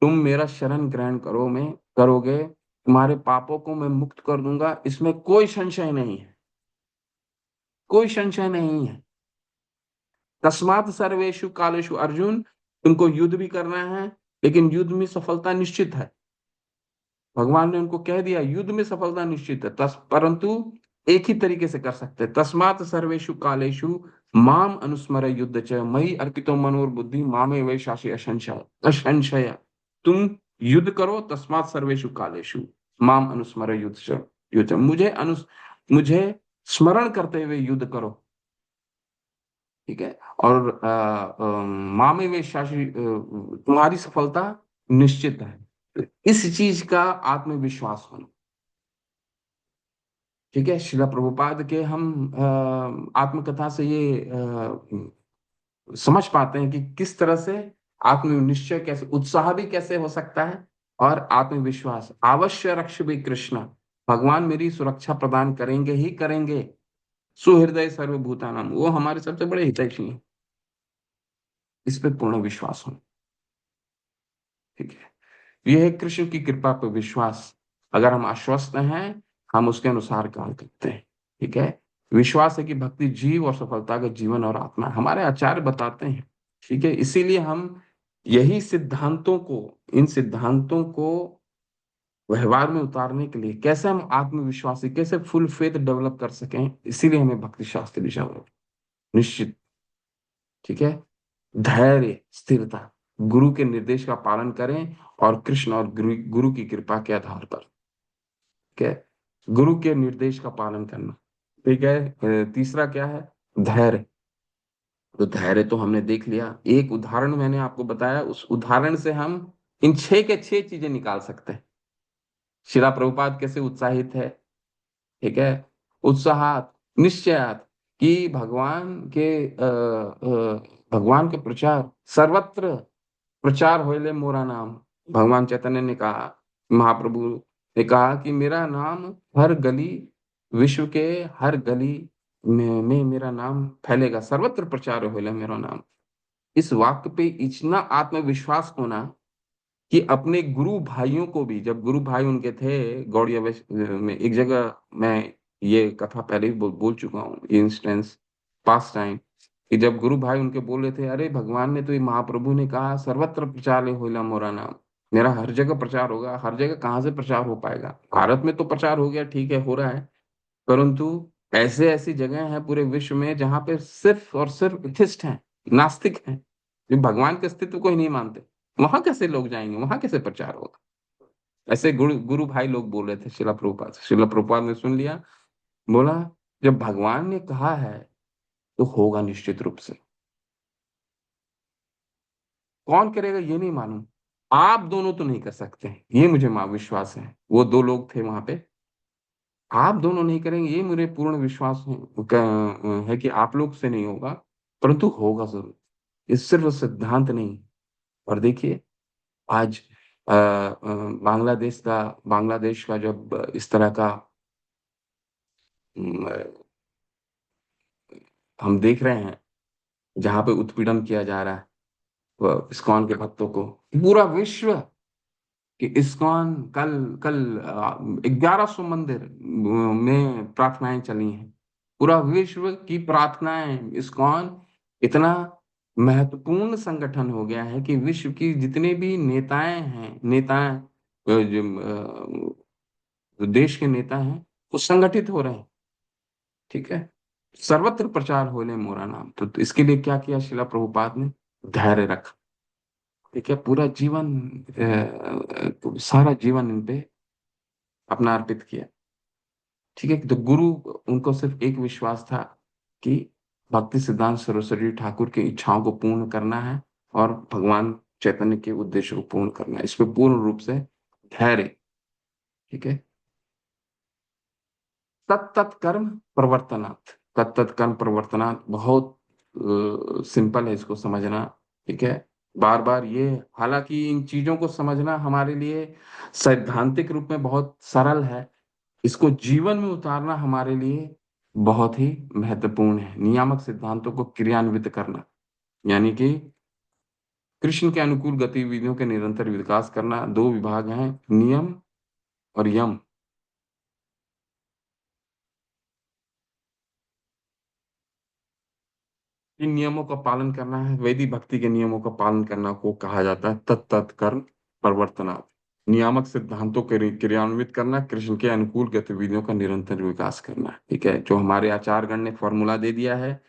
तुम मेरा शरण ग्रहण करो, मैं करोगे तुम्हारे पापों को मैं मुक्त कर दूंगा, इसमें कोई संशय नहीं है, कोई संशय नहीं है। तस्मात् सर्वेषु कालेषु अर्जुन, तुमको युद्ध भी करना है लेकिन युद्ध में सफलता निश्चित है। भगवान ने उनको कह दिया युद्ध में सफलता निश्चित है, परंतु एक ही तरीके से कर सकते हैं। तस्मात् सर्वेषु कालेषु माम अनुस्मर युद्ध च मयि अर्पितो मनोर्बुद्धि मामे वैशासी असंशय असंशय। तुम युद्ध करो, तस्मात् सर्वेषु कालेषु माम अनुस्मर युद्ध च, मुझे स्मरण करते हुए युद्ध करो। ठीक है, और मामे में शासी तुम्हारी सफलता निश्चित है। तो इस चीज का आत्मविश्वास होना। ठीक है, शिला प्रभुपाद के हम आत्मकथा से ये समझ पाते हैं कि किस तरह से आत्मनिश्चय कैसे, उत्साह भी कैसे हो सकता है, और आत्मविश्वास। अवश्य रक्ष भी कृष्ण, भगवान मेरी सुरक्षा प्रदान करेंगे ही करेंगे। सुहृदय सर्वभूतानाम, वो हमारे सबसे बड़े हितैषी हैं। इस पे पूर्ण विश्वास हो। ठीक है, यह है कृष्ण की कृपा पर विश्वास। अगर हम आश्वस्त हैं, हम उसके अनुसार कार्य करते हैं। ठीक है, विश्वास है कि भक्ति जीव और सफलता का जीवन और आत्मा है, हमारे आचार्य बताते हैं। ठीक है, इसीलिए हम यही सिद्धांतों को, इन सिद्धांतों को व्यवहार में उतारने के लिए कैसे हम आत्मविश्वासी, कैसे फुल फेथ डेवलप कर सकें, इसीलिए हमें भक्ति शास्त्र दिशा निश्चित। ठीक है, धैर्य, स्थिरता, गुरु के निर्देश का पालन करें, और कृष्ण और गुरु की कृपा के आधार पर। ठीक है, गुरु के निर्देश का पालन करना। ठीक है, तीसरा क्या है? धैर्य। तो धैर्य तो हमने देख लिया, एक उदाहरण मैंने आपको बताया, उस उदाहरण से हम इन छह के छह चीजें निकाल सकते हैं। शिला प्रभुपाद कैसे उत्साहित है। ठीक है, उत्साहात, निश्चयात, कि भगवान के प्रचार सर्वत्र प्रचार होले मोरा नाम। भगवान चैतन्य ने कहा, महाप्रभु ने कहा कि मेरा नाम हर गली, विश्व के हर गली में मेरा नाम फैलेगा, सर्वत्र प्रचार होले मेरा नाम। इस वाक्य पे इतना आत्मविश्वास होना कि अपने गुरु भाइयों को भी, जब गुरु भाई उनके थे गौड़िया में, एक जगह मैं ये कथा पहले भी बोल चुका हूँ, इंस्टेंस पास्ट टाइम, कि जब गुरु भाई उनके बोले थे, अरे भगवान ने तो, ये महाप्रभु ने कहा सर्वत्र प्रचार होला मोरा नाम, मेरा हर जगह प्रचार होगा, हर जगह कहाँ से प्रचार हो पाएगा? भारत में तो प्रचार हो गया, ठीक है, हो रहा है, परंतु ऐसे ऐसी जगह हैं पूरे विश्व में जहां पे सिर्फ और सिर्फ एथिस्ट हैं, नास्तिक हैं, जो भगवान के अस्तित्व को ही नहीं मानते। वहां कैसे लोग जाएंगे? वहां कैसे प्रचार होगा? ऐसे गुरु गुरु भाई लोग बोल रहे थे शिला प्रभुपाद से। शिला प्रभुपाद ने सुन लिया, बोला जब भगवान ने कहा है तो होगा निश्चित रूप से। कौन करेगा ये नहीं मालूम, आप दोनों तो नहीं कर सकते, ये मुझे विश्वास है। वो दो लोग थे वहां पे, आप दोनों नहीं करेंगे ये मुझे पूर्ण विश्वास है कि आप लोग से नहीं होगा, परंतु होगा जरूर। ये सिर्फ सिद्धांत नहीं। और देखिए आज बांग्लादेश का जब इस तरह का अम, हम देख रहे हैं, जहां पे उत्पीड़न किया जा रहा है इस्कॉन के भक्तों को, पूरा विश्व, कि इस्कॉन कल कल 1100 मंदिर में प्रार्थनाएं चली हैं। पूरा विश्व की प्रार्थनाएं, इस्कॉन इतना महत्वपूर्ण संगठन हो गया है कि विश्व की जितने भी नेताएं हैं, जो देश के नेता हैं, वो संगठित हो रहे हैं। ठीक है, सर्वत्र प्रचार होले मोरा नाम। तो इसके लिए क्या किया शिला प्रभुपाद ने? धैर्य रखा। ठीक है, पूरा जीवन, सारा जीवन इन पे अपना अर्पित किया। ठीक है, तो गुरु, उनको सिर्फ एक विश्वास था कि भक्ति सिद्धांत सरस्वती ठाकुर की इच्छाओं को पूर्ण करना है और भगवान चैतन्य के उद्देश्य को पूर्ण करना है। इस पे पूर्ण रूप से धैर्य। ठीक है, तत्त कर्म प्रवर्तनात्। तत्त कर्म प्रवर्तनात् बहुत सिंपल है इसको समझना। ठीक है, बार बार ये, हालांकि इन चीजों को समझना हमारे लिए सैद्धांतिक रूप में बहुत सरल है, इसको जीवन में उतारना हमारे लिए बहुत ही महत्वपूर्ण है। नियामक सिद्धांतों को क्रियान्वित करना, यानी कि कृष्ण के अनुकूल गतिविधियों के निरंतर विकास करना। दो विभाग हैं, नियम और यम। इन नियमों का पालन करना है, वैदिक भक्ति के नियमों का पालन करना को कहा जाता है तत्त कर्म प्रवर्तनात्। नियामक सिद्धांतों के क्रियान्वित करना, कृष्ण के अनुकूल गतिविधियों का निरंतर विकास करना। ठीक है, जो हमारे आचार्यगण ने फॉर्मूला दे दिया है,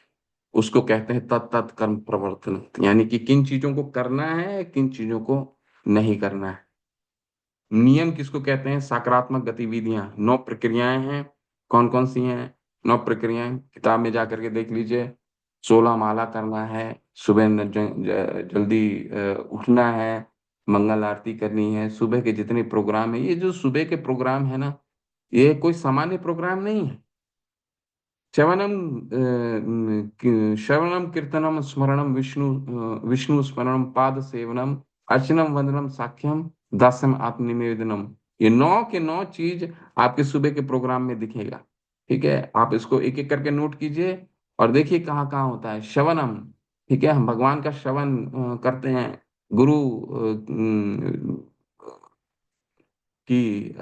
उसको कहते हैं तत्त कर्म प्रवर्तन, यानी कि किन चीजों को करना है, किन चीजों को नहीं करना है। नियम किसको कहते हैं? सकारात्मक गतिविधियां, 9 प्रक्रियाएं हैं। कौन कौन सी हैं 9 प्रक्रियाएं? किताब में जाकर के देख लीजिए। 16 माला करना है, सुबह जल्दी उठना है, मंगल आरती करनी है, सुबह के जितने प्रोग्राम है, ये जो सुबह के प्रोग्राम है ना, ये कोई सामान्य प्रोग्राम नहीं है। श्रवणम श्रवणम कीर्तनम स्मरणम विष्णु स्मरणम पाद सेवनम अर्चनम वंदनम साख्यम दास्यम आत्मनिवेदनम। ये 9 के 9 चीज आपके सुबह के प्रोग्राम में दिखेगा। ठीक है, आप इसको एक एक करके नोट कीजिए और देखिए कहाँ कहाँ होता है श्रवणम। ठीक है, हम भगवान का श्रवण करते हैं, गुरु की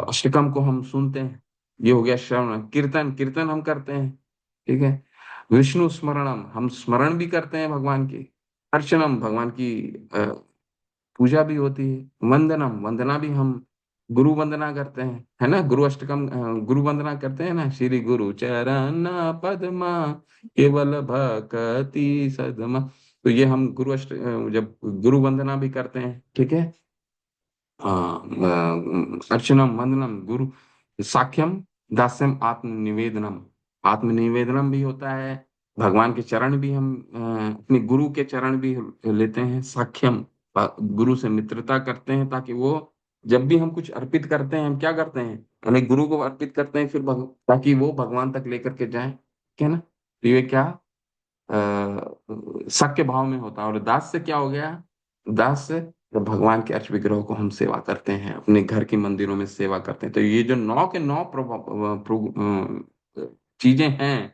अष्टकम को हम सुनते हैं, ये हो गया श्रवण। कीर्तन, कीर्तन हम करते हैं। ठीक है, विष्णु स्मरणम, हम स्मरण भी करते हैं भगवान की। अर्चनम, भगवान की पूजा भी होती है। वंदनम, वंदना भी हम गुरु वंदना करते हैं, है ना, गुरु अष्टकम गुरु वंदना करते हैं ना, श्री गुरु चरण पद्मा केवल भक्ति सदमा। तो ये हम जब गुरु वंदना भी करते हैं। ठीक है, हाँ, अर्चनम वंदनम गुरु साख्यम दास्यम आत्मनिवेदनम। आत्मनिवेदनम भी होता है, भगवान के चरण भी हम अपने गुरु के चरण भी लेते हैं। साख्यम, गुरु से मित्रता करते हैं, ताकि वो, जब भी हम कुछ अर्पित करते हैं, हम क्या करते हैं, पहले गुरु को अर्पित करते हैं, फिर ताकि वो भगवान तक लेकर के जाए। ठीक है ना, तो ये क्या सख्य भाव में होता है। और दास से क्या हो गया? दास से जब भगवान के अर्च विग्रह को हम सेवा करते हैं, अपने घर के मंदिरों में सेवा करते हैं, तो ये जो 9 के 9 चीजें हैं,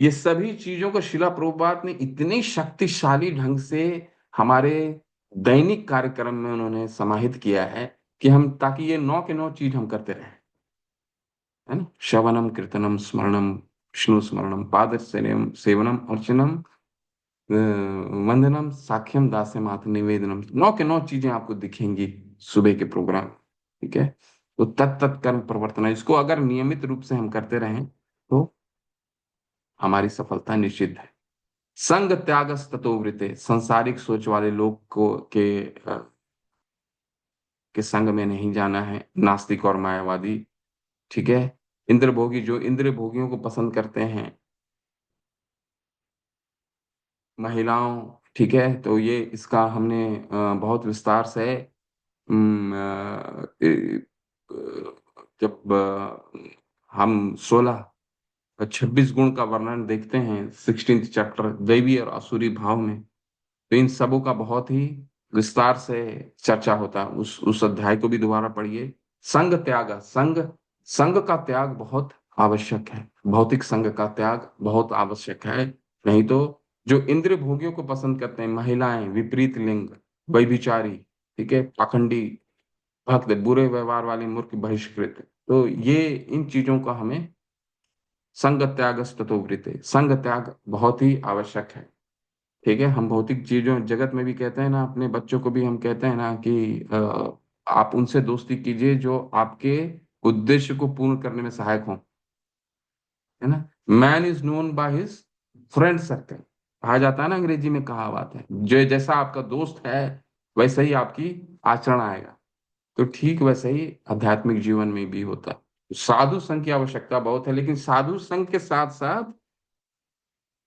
ये सभी चीजों को शिला प्रभुपाद ने इतनी शक्तिशाली ढंग से हमारे दैनिक कार्यक्रम में उन्होंने समाहित किया है कि हम, ताकि ये 9 के 9 चीज हम करते रहें। है ना, श्रवणम कीर्तनम स्मरणम विष्णु स्मरणम पाद सेवनम अर्चनम वंदनम साख्यम दास्यम आत्म निवेदनम, 9 के 9 चीजें आपको दिखेंगी सुबह के प्रोग्राम। ठीक है, तो तत्त कर्म प्रवर्तन, इसको अगर नियमित रूप से हम करते रहें तो हमारी सफलता निश्चित है। संग त्यागस ततो वृते, संसारिक सोच वाले लोग के संग में नहीं जाना है, नास्तिक और मायावादी। ठीक है, इंद्र भोगी, जो इंद्र भोगियों को पसंद करते हैं, महिलाओं, ठीक है, तो ये इसका हमने बहुत विस्तार से जब हम 16 और 26 गुण का वर्णन देखते हैं 16th चैप्टर दैवी और आसुरी भाव में, तो इन सबों का बहुत ही विस्तार से चर्चा होता है। उस अध्याय को भी दोबारा पढ़िए। संग त्याग, संग संग का त्याग बहुत आवश्यक है, भौतिक संग का त्याग बहुत आवश्यक है। नहीं तो जो इंद्रिय भोगियों को पसंद करते हैं, महिलाएं, विपरीत लिंग, व्यभिचारी, ठीक है, पाखंडी भक्त, बुरे व्यवहार वाले मूर्ख, बहिष्कृत, तो ये इन चीजों का हमें संग त्याग तथोवृते, संग त्याग बहुत ही आवश्यक है। ठीक है, हम भौतिक चीजों जगत में भी कहते हैं ना, अपने बच्चों को भी हम कहते हैं ना कि आप उनसे दोस्ती कीजिए जो आपके उद्देश्य को पूर्ण करने में सहायक हो, है ना। Man is known by his friend circle, कहा जाता है ना, अंग्रेजी में कहावत है, जो जैसा आपका दोस्त है वैसे ही आपकी आचरण आएगा। तो ठीक वैसे ही आध्यात्मिक जीवन में भी होता है। साधु संघ की आवश्यकता बहुत है, लेकिन साधु संघ के साथ साथ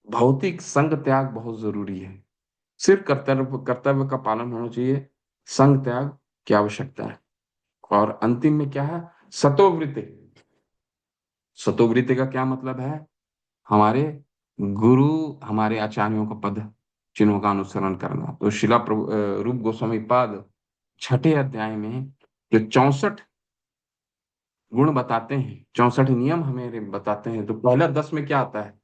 भौतिक संग त्याग बहुत जरूरी है। सिर्फ कर्तव्य कर्तव्य का पालन होना चाहिए, संग त्याग की आवश्यकता है। और अंतिम में क्या है, सतोवृत्ति। सतोवृत्ति का क्या मतलब है, हमारे गुरु, हमारे आचार्यों का पद चिन्हों का अनुसरण करना। तो रूप गोस्वामी पाद 6 अध्याय में जो 64 गुण बताते हैं, 64 नियम हमें बताते हैं, तो पहला 10 में क्या आता है,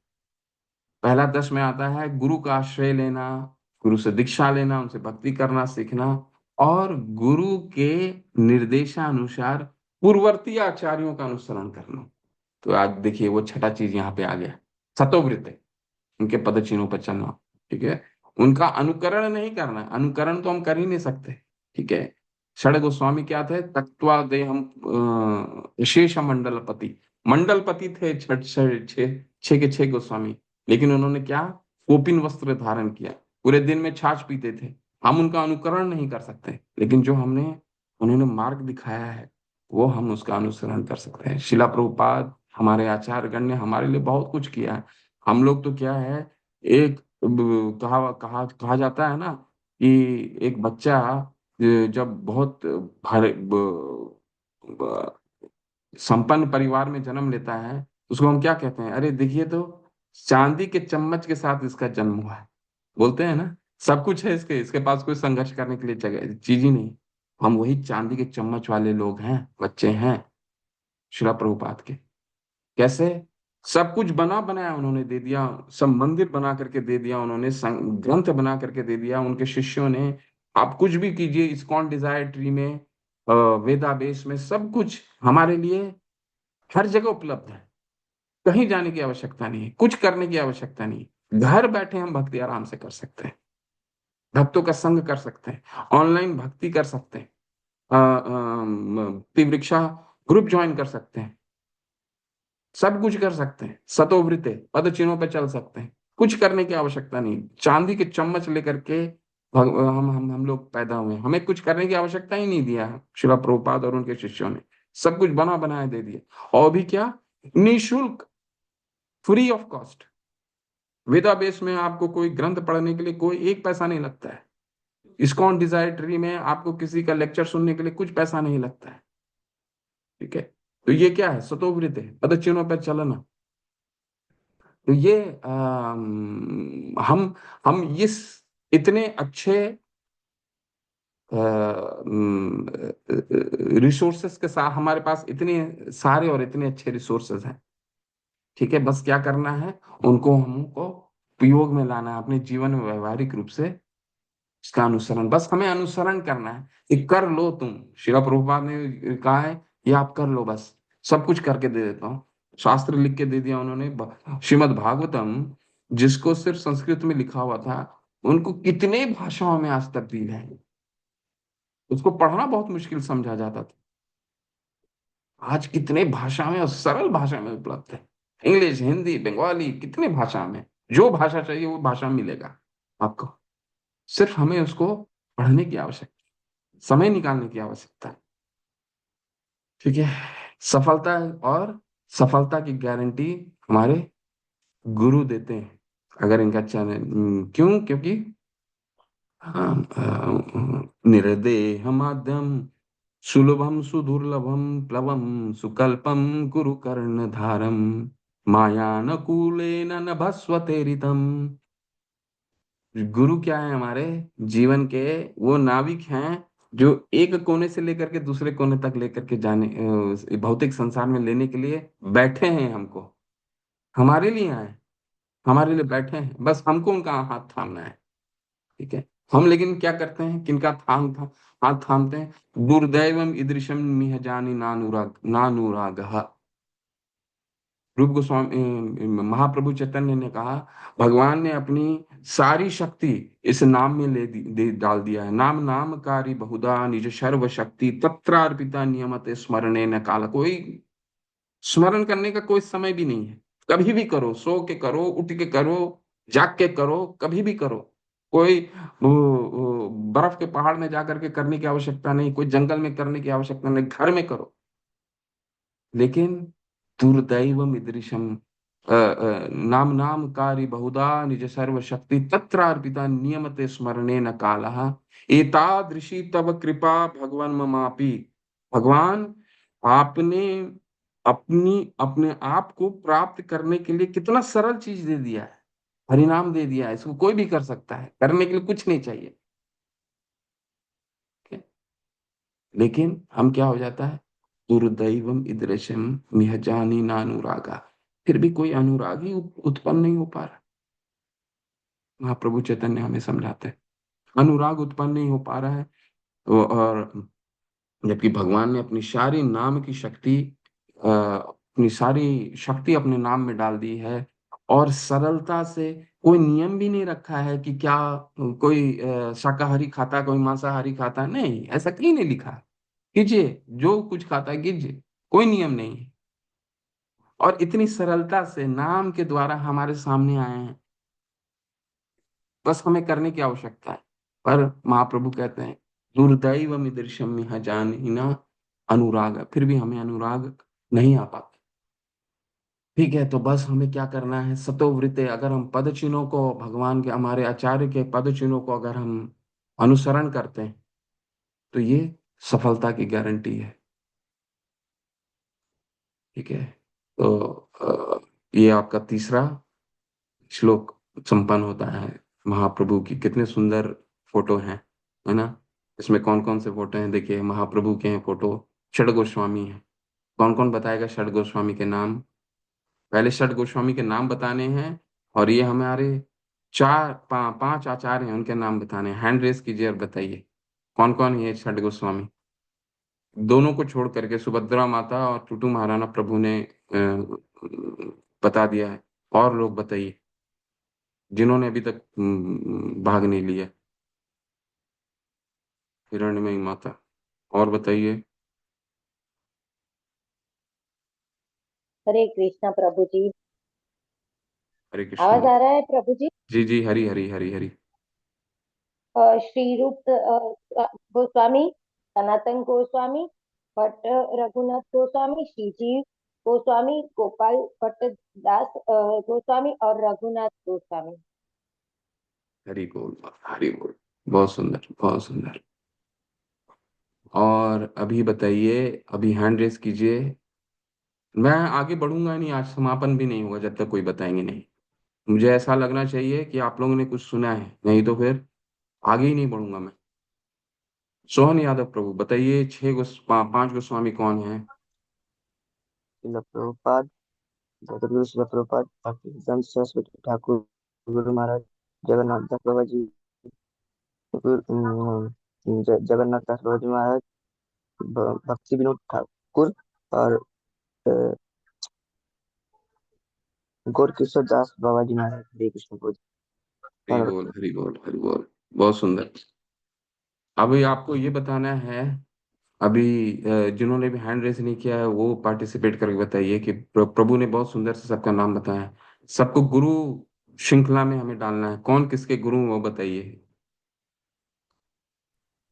पहला 10 में आता है गुरु का आश्रय लेना, गुरु से दीक्षा लेना, उनसे भक्ति करना सीखना, और गुरु के निर्देशानुसार पूर्ववर्ती आचार्यों का अनुसरण करना। तो आज देखिए वो छठा चीज यहाँ पे आ गया, सतोवृत्ति, उनके पद चिन्हों पर चलना। ठीक है, उनका अनुकरण नहीं करना, अनुकरण तो हम कर ही नहीं सकते। ठीक है, षड गोस्वामी क्या थे, तत्वा देहम शेष मंडलपति, मंडलपति थे छठ छह छह छह के छह गोस्वामी, लेकिन उन्होंने क्या, कोपिन वस्त्र धारण किया, पूरे दिन में छाछ पीते थे। हम उनका अनुकरण नहीं कर सकते, लेकिन जो हमने उन्होंने मार्ग दिखाया है वो हम उसका अनुसरण कर सकते हैं। शिला प्रभुपाद, हमारे आचार्यगण ने हमारे लिए बहुत कुछ किया है। हम लोग तो क्या है, एक कहा कहा कहा जाता है ना कि एक बच्चा जब बहुत भारे संपन्न परिवार में जन्म लेता है, उसको हम क्या कहते हैं, अरे देखिए तो चांदी के चम्मच के साथ इसका जन्म हुआ है, बोलते हैं ना। सब कुछ है इसके इसके पास कोई संघर्ष करने के लिए जगह चीज ही नहीं। हम वही चांदी के चम्मच वाले लोग हैं, बच्चे हैं शिला प्रभुपाद के। कैसे, सब कुछ बना बनाया उन्होंने दे दिया, सब मंदिर बना करके दे दिया उन्होंने, ग्रंथ बना करके दे दिया उनके शिष्यों ने। आप कुछ भी कीजिए, इस्कॉन डिजायर ट्री में, वेदाबेस में, सब कुछ हमारे लिए हर जगह उपलब्ध है। कहीं जाने की आवश्यकता नहीं है, कुछ करने की आवश्यकता नहीं है, घर बैठे हम भक्ति आराम से कर सकते हैं, भक्तों का संग कर सकते हैं, ऑनलाइन भक्ति कर सकते हैं, भक्ति वृक्षा ग्रुप ज्वाइन कर सकते हैं, सब कुछ कर सकते हैं, सतोवृते पद चिन्हों पे चल सकते हैं। कुछ करने की आवश्यकता नहीं, चांदी के चम्मच लेकर के हम लोग पैदा हुए हैं। हमें कुछ करने की आवश्यकता ही नहीं दिया है शिला प्रभुपाद और उनके शिष्यों ने, सब कुछ बना बनाया दे दिया। और भी क्या, निशुल्क, फ्री ऑफ कॉस्ट। वेदाबेस में आपको कोई ग्रंथ पढ़ने के लिए कोई एक पैसा नहीं लगता है। इस्कॉन डिजायर ट्री में आपको किसी का लेक्चर सुनने के लिए कुछ पैसा नहीं लगता है। ठीक है, तो ये क्या है, सतोवृत है, पद चिन्हों पर चलना। तो ये हम इस इतने अच्छे रिसोर्सेस के साथ, हमारे पास इतने सारे और इतने अच्छे रिसोर्सेस हैं। ठीक है, बस क्या करना है, उनको हमको उपयोग में लाना है अपने जीवन में, व्यवहारिक रूप से इसका अनुसरण, बस हमें अनुसरण करना है। ये कर लो तुम, शिला प्रभुपाद ने कहा है ये आप कर लो, बस सब कुछ करके दे देता हूँ, शास्त्र लिख के दे दिया उन्होंने, श्रीमद् भागवतम, जिसको सिर्फ संस्कृत में लिखा हुआ था, उनको कितने भाषाओं में आज तब्दील है। उसको पढ़ना बहुत मुश्किल समझा जाता था, आज कितने भाषा में और सरल भाषा में उपलब्ध है। इंग्लिश, हिंदी, बंगाली, कितने भाषा में, जो भाषा चाहिए वो भाषा मिलेगा आपको। सिर्फ हमें उसको पढ़ने की आवश्यकता, समय निकालने की आवश्यकता है। ठीक है। सफलता, और सफलता की गारंटी हमारे गुरु देते हैं, अगर इनका चयन, क्यों? क्योंकि निर्देहमाद्यम सुलभम सुदुर्लभम प्लवम सुकल्पम कुरु कर्णधारम मायानकूलेन नभस्वतेरितम। गुरु क्या है? हमारे जीवन के वो नाविक हैं जो एक कोने से लेकर के दूसरे कोने तक लेकर के जाने, भौतिक संसार में लेने के लिए बैठे हैं हमको, हमारे लिए आए, हमारे लिए बैठे हैं, बस हमको उनका हाथ थामना है। ठीक है। हम लेकिन क्या करते हैं? किनका हाथ थामते हैं? दुर्दैवम ईदृशम मिह जानी नानुराग नानुराग। रूप गोस्वामी, महाप्रभु चैतन्य ने कहा, भगवान ने अपनी सारी शक्ति इस नाम में डाल दिया है। नाम नामकारी बहुधा निज सर्व शक्ति तत्रार्पिता नियमते स्मरणे न काल। कोई स्मरण करने का कोई समय भी नहीं है, कभी भी करो, सो के करो, उठ के करो, जाग के करो, कभी भी करो। कोई बर्फ के पहाड़ में जाकर के करने की आवश्यकता नहीं, कोई जंगल में करने की आवश्यकता नहीं, घर में करो। लेकिन दुर्दैवम ईदृशम नाम नाम कार्य बहुधा निज सर्व शक्ति तत्रार्पिता नियमते स्मरणे न कालः एतादृशी तव कृपा भगवान ममापि। भगवान, आपने अपने आप को प्राप्त करने के लिए कितना सरल चीज दे दिया है, परिणाम दे दिया है, इसको कोई भी कर सकता है, करने के लिए कुछ नहीं चाहिए। ठीक है? लेकिन हम क्या हो जाता है? दुर्दैवम ईदृशम निहजानी नानुरागा। फिर भी कोई अनुराग ही उत्पन्न नहीं हो पा रहा। महाप्रभु चैतन्य हमें समझाते हैं, अनुराग उत्पन्न नहीं हो पा रहा है। और जबकि भगवान ने अपनी सारी नाम की शक्ति, अपनी सारी शक्ति अपने नाम में डाल दी है, और सरलता से, कोई नियम भी नहीं रखा है कि क्या कोई शाकाहारी खाता, कोई मांसाहारी खाता, नहीं, ऐसा कहीं नहीं लिखा है। कीजिए जो कुछ खाता है कीजिए, कोई नियम नहीं है। और इतनी सरलता से नाम के द्वारा हमारे सामने आए हैं, बस हमें करने की आवश्यकता है। पर महाप्रभु कहते हैं, दुर्दैव मिदृशम मिह जानहिना अनुराग, फिर भी हमें अनुराग नहीं आ पाता। ठीक है, तो बस हमें क्या करना है? सतोवृत्ते, अगर हम पद चिन्हों को, भगवान के, हमारे आचार्य के पद चिन्हों को अगर हम अनुसरण करते हैं, तो ये सफलता की गारंटी है। ठीक है। तो ये आपका तीसरा श्लोक संपन्न होता है। महाप्रभु की कितने सुंदर फोटो हैं, है ना? इसमें कौन कौन से फोटो हैं? देखिए, महाप्रभु के हैं फोटो, षड गोस्वामी हैं। कौन कौन बताएगा षड गोस्वामी के नाम? पहले षड गोस्वामी के नाम बताने हैं, और ये हमारे पांच आचार्य हैं, उनके नाम बताने हैं। हैंड रेस कीजिए और बताइए कौन कौन है ये षड गोस्वामी। दोनों को छोड़ करके, सुभद्रा माता और टूटू महाराणा प्रभु ने बता दिया है। और लोग बताइए जिन्होंने अभी तक भाग नहीं लिया। हिरण्मयी माता। और बताइए। हरे कृष्णा प्रभु जी। हरे कृष्ण आवाज आ माता। रहा है प्रभु जी? जी जी, हरी हरी हरी हरी। श्री रूप गोस्वामी, सनातन गोस्वामी, भट्ट रघुनाथ गोस्वामी, श्रीजीव गोस्वामी, गोपाल भट्ट दास गोस्वामी और रघुनाथ गोस्वामी। हरी बोल हरी बोल। बहुत सुंदर, बहुत सुंदर। और अभी बताइए, अभी हैंड रेस कीजिए। मैं आगे बढ़ूंगा नहीं, आज समापन भी नहीं होगा जब तक कोई बताएंगे नहीं। मुझे ऐसा लगना चाहिए कि आप लोगों ने कुछ सुना है, नहीं तो फिर आगे ही नहीं बढ़ूंगा मैं। सोहन यादव प्रभु बताइए, पांच गोस्वामी कौन है? शिला प्रभुपाद, जगतगुरु शिला प्रभुपाद, भक्तिवेदांत सरस्वती ठाकुर, गुरु महाराज जगन्नाथ दास बाबा जी, जगन्नाथ दास बाबा जी महाराज, भक्ति विनोद ठाकुर, और गौर किशोर दास बाबा जी महाराज। हरे कृष्ण बोल। हरि बोल, हरि बोल, हरि बोल। बहुत सुंदर। अभी आपको ये बताना है, अभी जिन्होंने भी हैंड रेस नहीं किया है वो पार्टिसिपेट करके बताइए कि प्रभु ने बहुत सुंदर से सबका नाम बताया है। सबको गुरु श्रृंखला में हमें डालना है, कौन किसके गुरु हैं वो बताइए।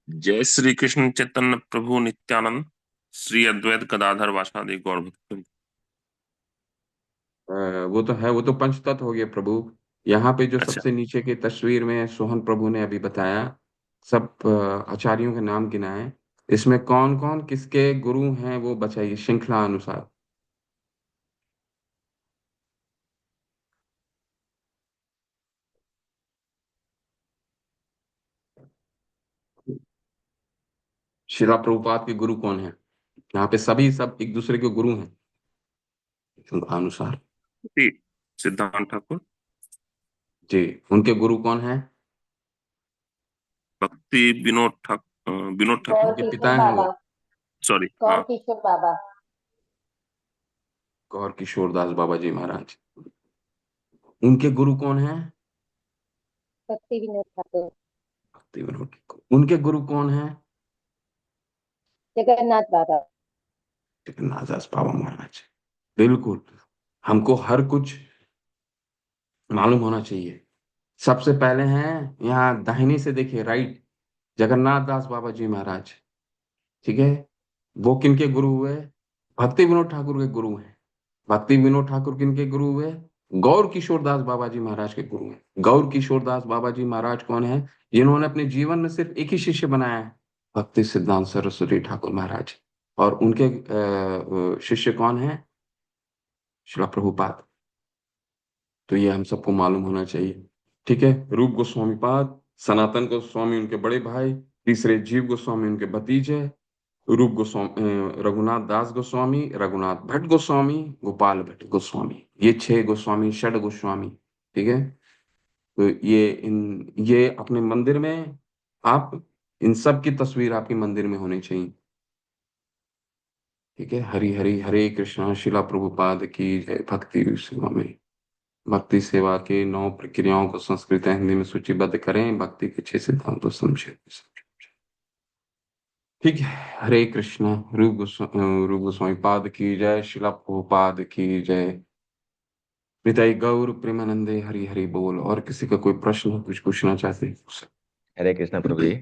जय श्री कृष्ण चैतन्य प्रभु नित्यानंद, श्री अद्वैत गदाधर वासादि गौर भक्त। वो तो है, वो तो पंच तत्व हो गए प्रभु। यहाँ पे जो अच्छा, सबसे नीचे की तस्वीर में सोहन प्रभु ने अभी बताया, सब आचार्यों के नाम गिनाए। इसमें कौन कौन किसके गुरु हैं वो बताइए श्रृंखला अनुसार। शिला प्रभुपाद के गुरु कौन है? यहाँ पे सभी सब एक दूसरे के गुरु हैं श्रृंखला अनुसार। जी, सिद्धांत ठाकुर। जी। उनके गुरु कौन है? भक्ति विनोद ठाकुर, विनोद ठाकुर। गौर उनके किशोर पिता हैं वो बाबा। सॉरी, गौर हाँ। किशोर बाबा। गौर किशोर दास बाबा जी महाराज। उनके गुरु कौन है? भक्ति विनोद ठाकुर। भक्ति विनोद ठाकुर। उनके गुरु कौन है? जगन्नाथ बाबा। जगन्नाथ दास बाबा महाराज। बिल्कुल। हमको हर कुछ मालूम होना चाहिए। सबसे पहले हैं, यहाँ दाहिने से देखिए, राइट, जगन्नाथ दास बाबा जी महाराज। ठीक है। वो किनके गुरु हुए? भक्ति विनोद ठाकुर के गुरु हैं। भक्ति विनोद ठाकुर किनके गुरु हुए? गौर किशोर दास बाबा जी महाराज के गुरु हैं। गौर किशोर दास बाबा जी महाराज कौन है? जिन्होंने अपने जीवन में सिर्फ एक ही शिष्य बनाया है, भक्ति सिद्धांत सरस्वती ठाकुर महाराज। और उनके शिष्य कौन है? श्रील प्रभुपाद। तो ये हम सबको मालूम होना चाहिए। ठीक है। रूप गोस्वामी पाद, सनातन गोस्वामी उनके बड़े भाई, तीसरे जीव गोस्वामी उनके भतीजे, रूप गोस्वामी, रघुनाथ दास गोस्वामी, रघुनाथ भट्ट गोस्वामी, गोपाल भट्ट गोस्वामी, ये छह गोस्वामी, षड गोस्वामी। ठीक है। तो ये अपने मंदिर में, आप इन सब की तस्वीर आपके मंदिर में होनी चाहिए। ठीक है। हरि हरि हरे कृष्णा। शिला प्रभुपाद की जय। भक्ति सेवा में, भक्ति सेवा के 9 प्रक्रियाओं को संस्कृत या हिंदी में सूचीबद्ध करें, भक्ति के 6 सिद्धांतों संक्षेप में। ठीक है। हरे कृष्ण। रूप गोस्वामी पाद की जय। शिला प्रभुपाद की जय। निताई गौर प्रेमानंदे हरि हरि बोल। और किसी का कोई प्रश्न कुछ पूछना चाहते हैं? हरे कृष्णा प्रभु जी।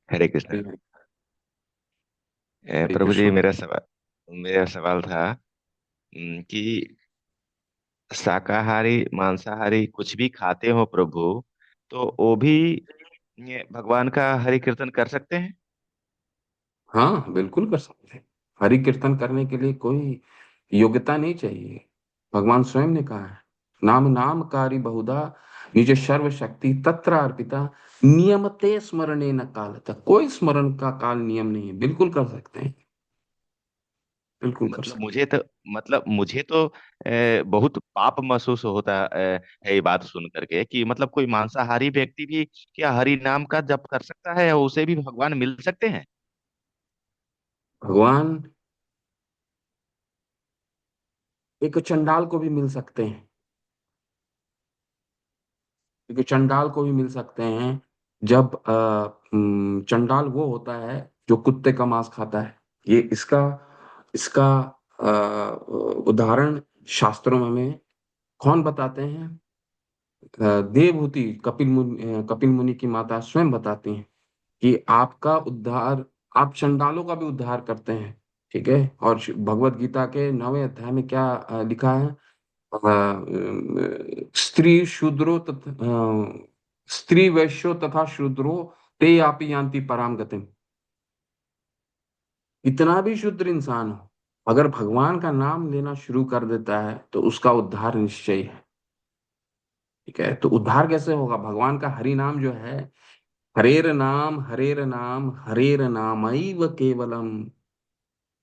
हरे कृष्णा। हरि हरि हरे प्रभु जी, कृष्ण। मेरा सवाल था कि शाकाहारी मांसाहारी कुछ भी खाते हो प्रभु, तो वो भी ये भगवान का हरि कीर्तन कर सकते हैं? हाँ, बिल्कुल कर सकते हैं। हरि कीर्तन करने के लिए कोई योग्यता नहीं चाहिए। भगवान स्वयं ने कहा है, नाम नामकारी बहुधा निज सर्व शक्ति तत्र अर्पिता, नियमते स्मरणे न कालतः। कोई स्मरण का काल नियम नहीं है, बिल्कुल कर सकते हैं। बिल्कुल कर मतलब सकते मुझे तो मतलब मुझे तो बहुत पाप महसूस होता है ये बात सुन करके कि मतलब कोई मांसाहारी व्यक्ति भी क्या हरि नाम का जप कर सकता है और उसे भी भगवान मिल सकते हैं? हैं। भगवान एक चंडाल को भी मिल सकते हैं। एक चंडाल को भी मिल सकते हैं। जब चंडाल वो होता है जो कुत्ते का मांस खाता है। ये इसका इसका उदाहरण शास्त्रों में हमें कौन बताते हैं? देवहूति कपिल मुनि की माता स्वयं बताती हैं कि आपका उद्धार, आप चंडालों का भी उद्धार करते हैं। ठीक है। और भगवत गीता के 9वें अध्याय में क्या लिखा है? स्त्री शूद्रो तथा स्त्री वैश्यो तथा शूद्रो ते आपि यान्ति पराम गतिम। इतना भी शुद्र इंसान हो, अगर भगवान का नाम लेना शुरू कर देता है तो उसका उद्धार निश्चय है। ठीक है। तो उद्धार कैसे होगा? भगवान का हरि नाम जो है, हरेर नाम हरेर नामैव केवलम,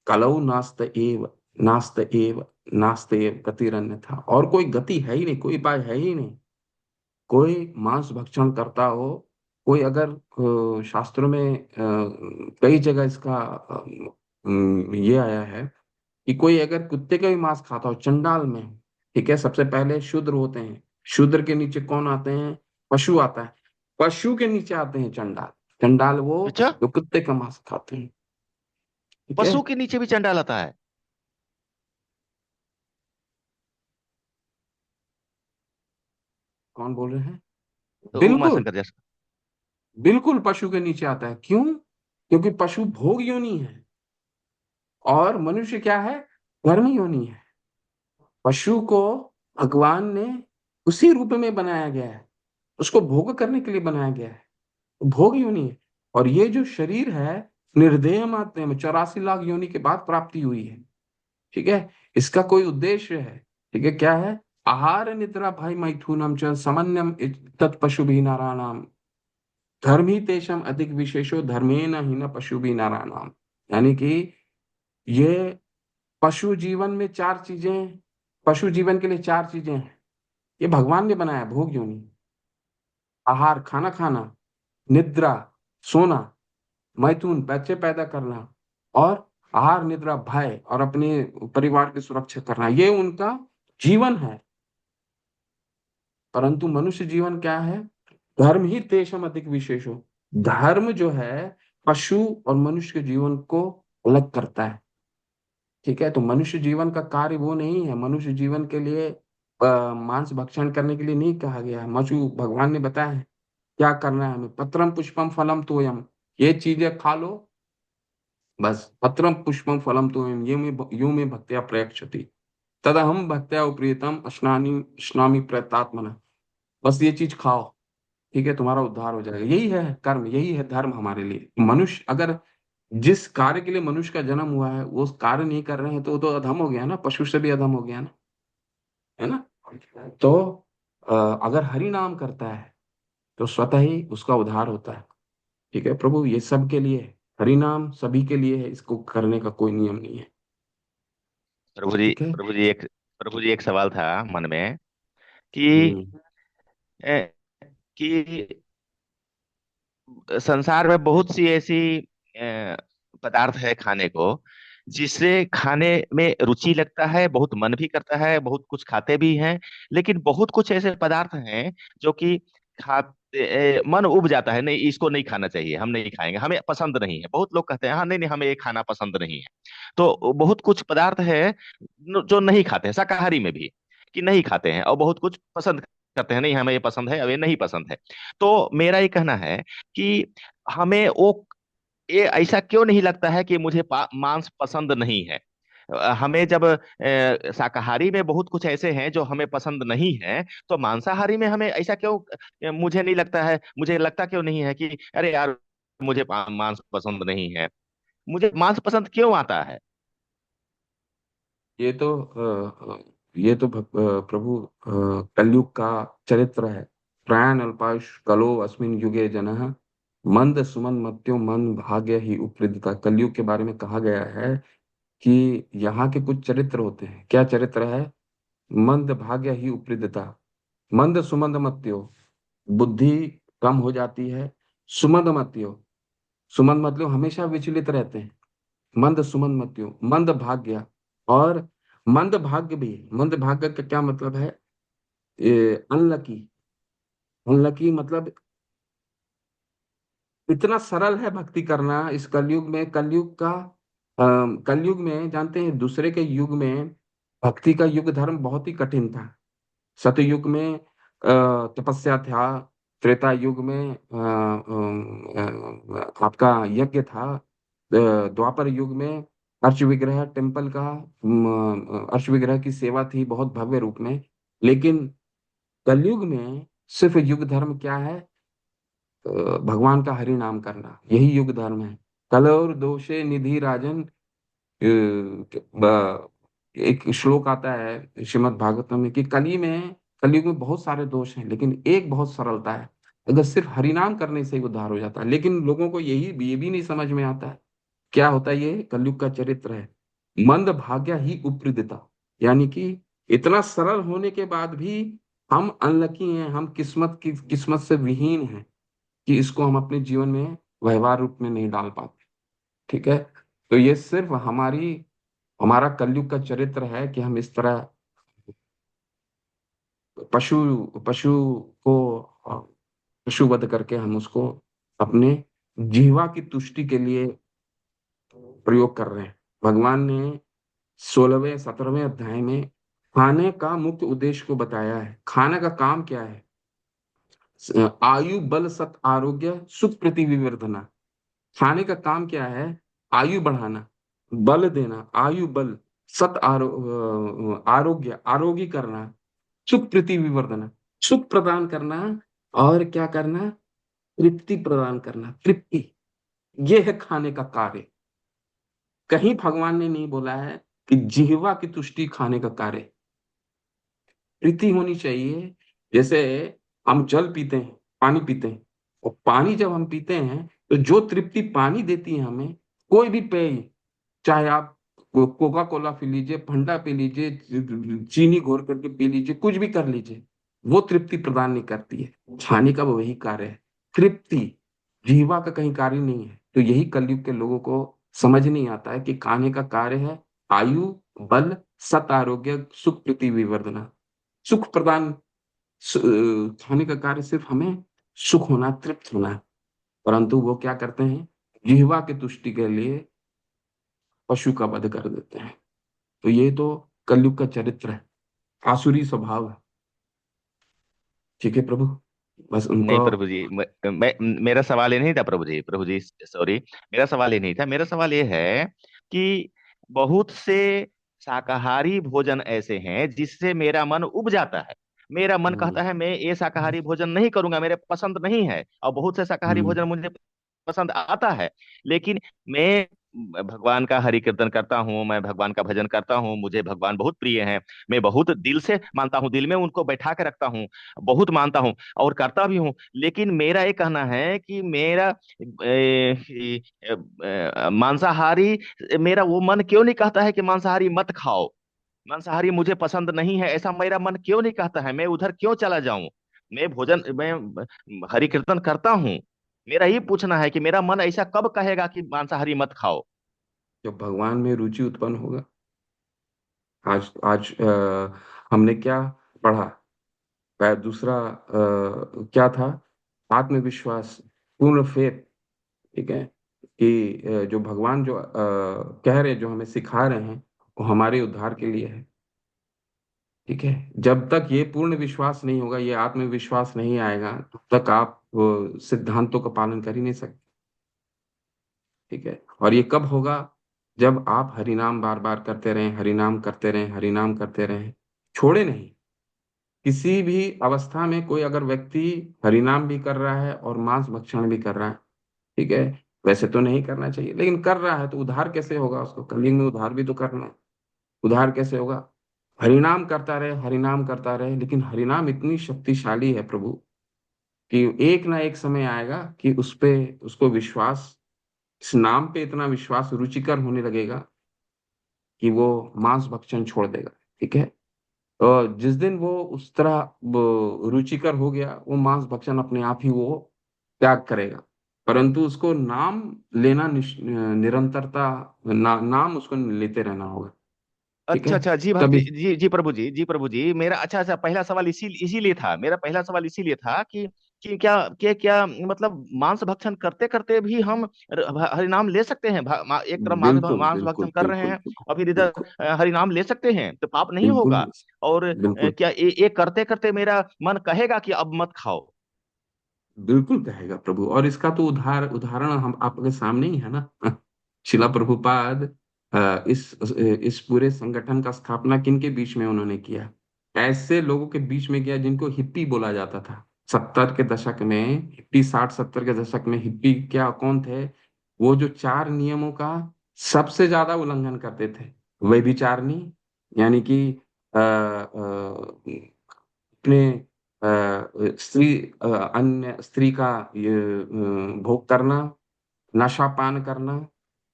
कलौ नास्त एव गतिरन्यथा। और कोई गति है ही नहीं, कोई उपाय है ही नहीं। कोई मांस भक्षण करता हो, कोई अगर शास्त्रों में कई जगह इसका ये आया है कि कोई अगर कुत्ते का भी मांस खाता हो चंडाल में, ठीक है, सबसे पहले शूद्र होते हैं, शूद्र के नीचे कौन आते हैं? पशु आता है, पशु के नीचे आते हैं चंडाल। चंडाल वो अच्छा, जो कुत्ते का मांस खाते हैं, ठीक है। पशु के नीचे भी चंडाल आता है? कौन बोल रहे हैं? तो उमा बिल्कुल, शंकर जैसा? बिल्कुल पशु के नीचे आता है। क्यों? क्योंकि पशु भोग योनि है और मनुष्य क्या है? कर्म योनि है। पशु को भगवान ने उसी रूप में बनाया गया है, उसको भोग करने के लिए बनाया गया है, भोग योनि है। और ये जो शरीर है, निर्देह मात्रे में 84 लाख योनि के बाद प्राप्ति हुई है, ठीक है। इसका कोई उद्देश्य है, ठीक है, क्या है? आहार निद्रा भय मैथुनम च समन्वयम तत्पशु भी नाराणाम धर्म ही तेषम अधिक विशेषो धर्मेण ही न पशु भी नाराणाम। यानी कि ये पशु जीवन में चार चीजें, पशु जीवन के लिए चार चीजें हैं, ये भगवान ने बनाया। भोग योनि, आहार खाना खाना, निद्रा सोना, मैथुन बच्चे पैदा करना, और आहार निद्रा भय और अपने परिवार की सुरक्षा करना, ये उनका जीवन है। परंतु मनुष्य जीवन क्या है? धर्म ही तेषम अधिक विशेषो। धर्म जो है पशु और मनुष्य के जीवन को अलग करता है, ठीक है। तो मनुष्य जीवन का कार्य वो नहीं है, मनुष्य जीवन के लिए मांस भक्षण करने के लिए नहीं कहा गया है। मनु भगवान ने बताया है क्या करना है हमें। पत्रम पुष्पम फलम तोयम, ये चीजें खा लो, बस। पत्रम पुष्पम फलम तोयम यो में भक्त्या प्रयक्षति तदहम भक्त्या उपरीतम स्नामी प्रयतात्मना। बस ये चीज खाओ, ठीक है, तुम्हारा उद्धार हो जाएगा। यही है कर्म, यही है धर्म हमारे लिए। मनुष्य अगर जिस कार्य के लिए मनुष्य का जन्म हुआ है वो उस कार्य नहीं कर रहे हैं तो वो तो अधम हो गया ना, पशु से भी अधम हो गया ना, है ना। तो अगर हरि नाम करता है तो स्वतः ही उसका उद्धार होता है, ठीक है प्रभु। ये सब के लिए है, हरि नाम सभी के लिए है, इसको करने का कोई नियम नहीं है, प्रभु जी, ठीक है। प्रभु जी एक सवाल था मन में कि हम्म। ए, कि संसार में बहुत सी ऐसी पदार्थ है खाने को, जिससे खाने में रुचि लगता है, बहुत मन भी करता है, बहुत कुछ खाते भी हैं। लेकिन बहुत कुछ ऐसे पदार्थ हैं जो कि मन उब जाता है, नहीं इसको नहीं खाना चाहिए, हम नहीं खाएंगे, हमें पसंद नहीं है। बहुत लोग कहते हैं हाँ नहीं नहीं हमें ये खाना पसंद नहीं है। तो बहुत कुछ पदार्थ है जो नहीं खाते हैं, शाकाहारी में भी कि नहीं खाते हैं, और बहुत कुछ पसंद करते हैं, नहीं हमें ये पसंद है, अब ये नहीं पसंद है। तो मेरा ये कहना है कि हमें वो ये ऐसा क्यों नहीं लगता है कि मुझे मांस पसंद नहीं है? हमें जब शाकाहारी में बहुत कुछ ऐसे हैं जो हमें पसंद नहीं है, तो मांसाहारी में हमें ऐसा क्यों मुझे नहीं लगता है, मुझे लगता क्यों नहीं है कि अरे यार मुझे मांस पसंद नहीं है? मुझे मांस पसंद क्यों आता है? ये तो ये तो प्रभु कलयुग का चरित्र है। प्राण अल्पायुष कलो अस्मिन युगे जनः मंद सुमन मत्यो मन भाग्य ही उपृदता। कलयुग के बारे में कहा गया है कि यहाँ के कुछ चरित्र होते हैं। क्या चरित्र है? मंद भाग्य ही उपृदता, मंद सुमंद मत्यो, बुद्धि कम हो जाती है। सुमंद मत्यो, सुमंद मतलब हमेशा विचलित रहते हैं। मंद सुमंद मत्यो, मंद भाग्य, और मंद भाग्य भी। मंद भाग्य का क्या मतलब है? अनलकी, अनलकी मतलब इतना सरल है भक्ति करना इस कलयुग में। कलयुग का कलयुग में जानते हैं, दूसरे के युग में भक्ति का युग धर्म बहुत ही कठिन था। सतयुग में तपस्या था, त्रेता युग में आपका यज्ञ था, द्वापर युग में अर्च विग्रह टेम्पल का अर्च विग्रह की सेवा थी बहुत भव्य रूप में। लेकिन कलयुग में सिर्फ युग धर्म क्या है? भगवान का हरि नाम करना, यही युग धर्म है। कलोर दोषे निधि राजन, एक श्लोक आता है श्रीमद् भागवतम में कि कलयुग में बहुत सारे दोष हैं लेकिन एक बहुत सरलता है, अगर सिर्फ हरिनाम करने से ही उद्धार हो जाता है। लेकिन लोगों को ये भी नहीं समझ में आता है क्या होता है। ये कलयुग का चरित्र है, मंद भाग्य ही उपृदता। यानी कि इतना सरल होने के बाद भी हम अनलकी हैं, हम किस्मत से विहीन हैं कि इसको हम अपने जीवन में व्यवहार रूप में नहीं डाल पाते, ठीक है। तो ये सिर्फ हमारी हमारा कलयुग का चरित्र है कि हम इस तरह पशु पशु को पशुवध करके हम उसको अपने जीवा की तुष्टि के लिए प्रयोग कर रहे हैं। भगवान ने 16वें 17वें अध्याय में खाने का मुख्य उद्देश्य को बताया है। खाने का काम क्या है? आयु बल सत आरोग्य सुख प्रीति विवर्धना। खाने का काम क्या है? आयु बढ़ाना, बल देना, आयु बल, आरोग्य आरोग्य करना, सुख प्रीति विवर्धना, सुख प्रदान करना, और क्या करना? तृप्ति प्रदान करना, तृप्ति। ये है खाने का कार्य। कहीं भगवान ने नहीं बोला है कि जिह्वा की तुष्टि खाने का कार्य। प्रीति होनी चाहिए। जैसे हम जल पीते हैं, पानी पीते हैं, और पानी जब हम पीते हैं तो जो तृप्ति पानी देती है हमें, कोई भी पेय, चाहे आप कोका कोला पी लीजिए, ठंडा पी लीजिए, चीनी घोर करके पी लीजिए, कुछ भी कर लीजिए, वो तृप्ति प्रदान नहीं करती है। खाने का वो वही कार्य है, तृप्ति। जीवा का कहीं कार्य नहीं है। तो यही कलयुग के लोगों को समझ नहीं आता है कि खाने का कार्य है आयु बल सत आरोग्य सुख प्रीति विवर्धना, सुख प्रदान। खाने का कार्य सिर्फ हमें सुख होना, तृप्त होना है। परंतु वो क्या करते हैं? जिह्वा की तुष्टि के लिए पशु का वध कर देते हैं। तो ये तो कलयुग का चरित्र है, आसुरी स्वभाव है। ठीक है प्रभु, बस नहीं उनको। प्रभु जी, मेरा सवाल ये नहीं था प्रभु जी, प्रभु जी सॉरी। मेरा सवाल ये नहीं था, मेरा सवाल ये है कि बहुत से शाकाहारी भोजन ऐसे हैं जिससे मेरा मन उब जाता है। मेरा मन हम्म, कहता है मैं ये शाकाहारी भोजन नहीं करूंगा, मेरे पसंद नहीं है। और बहुत से शाकाहारी हम्म, भोजन मुझे पसंद आता है, लेकिन मैं भगवान का हरि कीर्तन करता हूँ, मैं भगवान का भजन करता हूँ, मुझे भगवान बहुत प्रिय हैं। मैं बहुत दिल से मानता हूँ, दिल में उनको बैठा के रखता हूँ, बहुत मानता हूँ और करता भी हूँ। लेकिन मेरा ये कहना है कि मेरा मांसाहारी, मेरा वो मन क्यों नहीं कहता है कि मांसाहारी मत खाओ, मांसाहारी मुझे पसंद नहीं है, ऐसा मेरा मन क्यों नहीं कहता है? मैं उधर क्यों चला जाऊं? मैं हरि कीर्तन करता हूँ। मेरा ये पूछना है कि मेरा मन ऐसा कब कहेगा कि मांसाहारी मत खाओ? जब भगवान में रुचि उत्पन्न होगा। आज आज हमने क्या पढ़ा? दूसरा क्या था? आत्मविश्वास, पूर्ण फेथ। ठीक है कि जो भगवान जो कह रहे हैं, जो हमें सिखा रहे हैं, वो हमारे उद्धार के लिए है। ठीक है, जब तक ये पूर्ण विश्वास नहीं होगा, ये आत्मविश्वास नहीं आएगा, तब तक आप सिद्धांतों का पालन कर ही नहीं सकते। ठीक है, और ये कब होगा? जब आप हरिनाम बार बार करते रहें, हरिनाम करते रहें, हरिनाम करते रहें, छोड़े नहीं। किसी भी अवस्था में कोई अगर व्यक्ति हरिनाम भी कर रहा है और मांस भक्षण भी कर रहा है, ठीक है, वैसे तो नहीं करना चाहिए, लेकिन कर रहा है, तो उद्धार कैसे होगा? उसको कलयुग में उद्धार भी तो करना है। उद्धार कैसे होगा? हरिनाम करता रहे, हरिनाम करता रहे। लेकिन हरिनाम इतनी शक्तिशाली है प्रभु, कि एक ना एक समय आएगा कि उस पे उसको विश्वास, इस नाम पे इतना विश्वास रुचिकर होने लगेगा कि वो मांस भक्षण छोड़ देगा। ठीक है, और जिस दिन वो उस तरह रुचिकर हो गया, वो मांस भक्षण अपने आप ही वो त्याग करेगा। परंतु उसको नाम लेना निरंतरता, नाम उसको लेते रहना होगा। ठीक अच्छा है, अच्छा, जी भक्ति तभी। जी, जी प्रभु जी, जी प्रभु जी, मेरा अच्छा अच्छा पहला सवाल इसीलिए था, मेरा पहला सवाल इसीलिए था कि क्या मतलब मांस भक्षण करते करते भी हम हरिनाम ले सकते हैं? एक तरफ बिल्कुल मांस बिल्कुल भक्षण कर रहे बिल्कुल हैं बिल्कुल और फिर इधर बिल्कुल हरिनाम ले सकते हैं, तो पाप नहीं बिल्कुल होगा? और बिल्कुल क्या ये करते करते मेरा मन कहेगा कि अब मत खाओ? बिल्कुल कहेगा प्रभु। और इसका तो उदाहरण हम आपके सामने ही है ना। शिला प्रभुपाद इस पूरे संगठन का स्थापना किन के बीच में उन्होंने किया? ऐसे लोगों के बीच में किया जिनको हिप्पी बोला जाता था। 70 के दशक में हिप्पी, 60 70 के दशक में हिप्पी क्या कौन थे? वो जो 4 नियमों का सबसे ज्यादा उल्लंघन करते थे। व्यभिचारिणी, यानी कि अपने स्त्री, अन्य स्त्री का ये भोग करना, नशापान करना,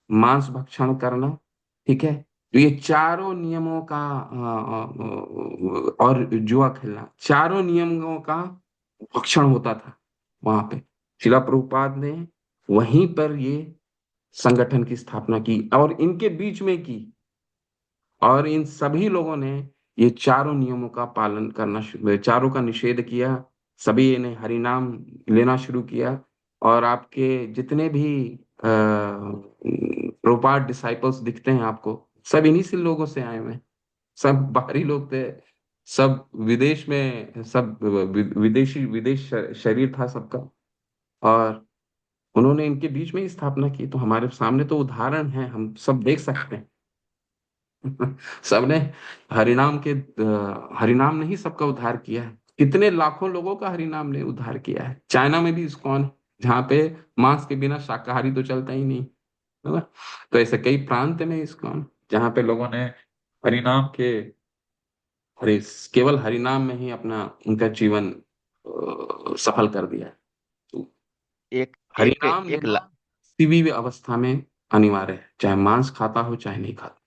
मांस भक्षण करना। ठीक है, तो ये चारों नियमों का और जुआ खेलना, चारों नियमों का भक्षण होता था वहां पे। शिला प्रभुपाद ने वहीं पर ये संगठन की स्थापना की और इनके बीच में की। और इन सभी लोगों ने ये चारों नियमों का पालन करना चारों का निषेध किया। सभी ने हरि नाम लेना शुरू किया। और आपके जितने भी प्रोपाट डिसाइपल्स दिखते हैं आपको, सब इन्हीं से लोगों से आए हुए हैं। सब बाहरी लोग थे। सब विदेश में, सब विदेश शरीर था सबका। और उन्होंने इनके बीच में ही स्थापना की। तो हमारे सामने तो उदाहरण है, हम सब देख सकते हैं। सबने हरिनाम के हरिनाम ने ही सबका उद्धार किया है। कितने लाखों लोगों का हरिनाम ने उद्धार किया है। चाइना में भी इस्कॉन है, जहाँ पे मांस के बिना शाकाहारी तो चलता ही नहीं, है ना। तो ऐसे कई प्रांत में इस्कॉन, जहाँ पे लोगों ने हरिनाम के हरि केवल हरिनाम में ही अपना उनका जीवन सफल कर दिया है। तो एक एक हरिनाम एक लेना ला, किसी भी अवस्था में अनिवार्य है, चाहे मांस खाता हो चाहे नहीं खाता।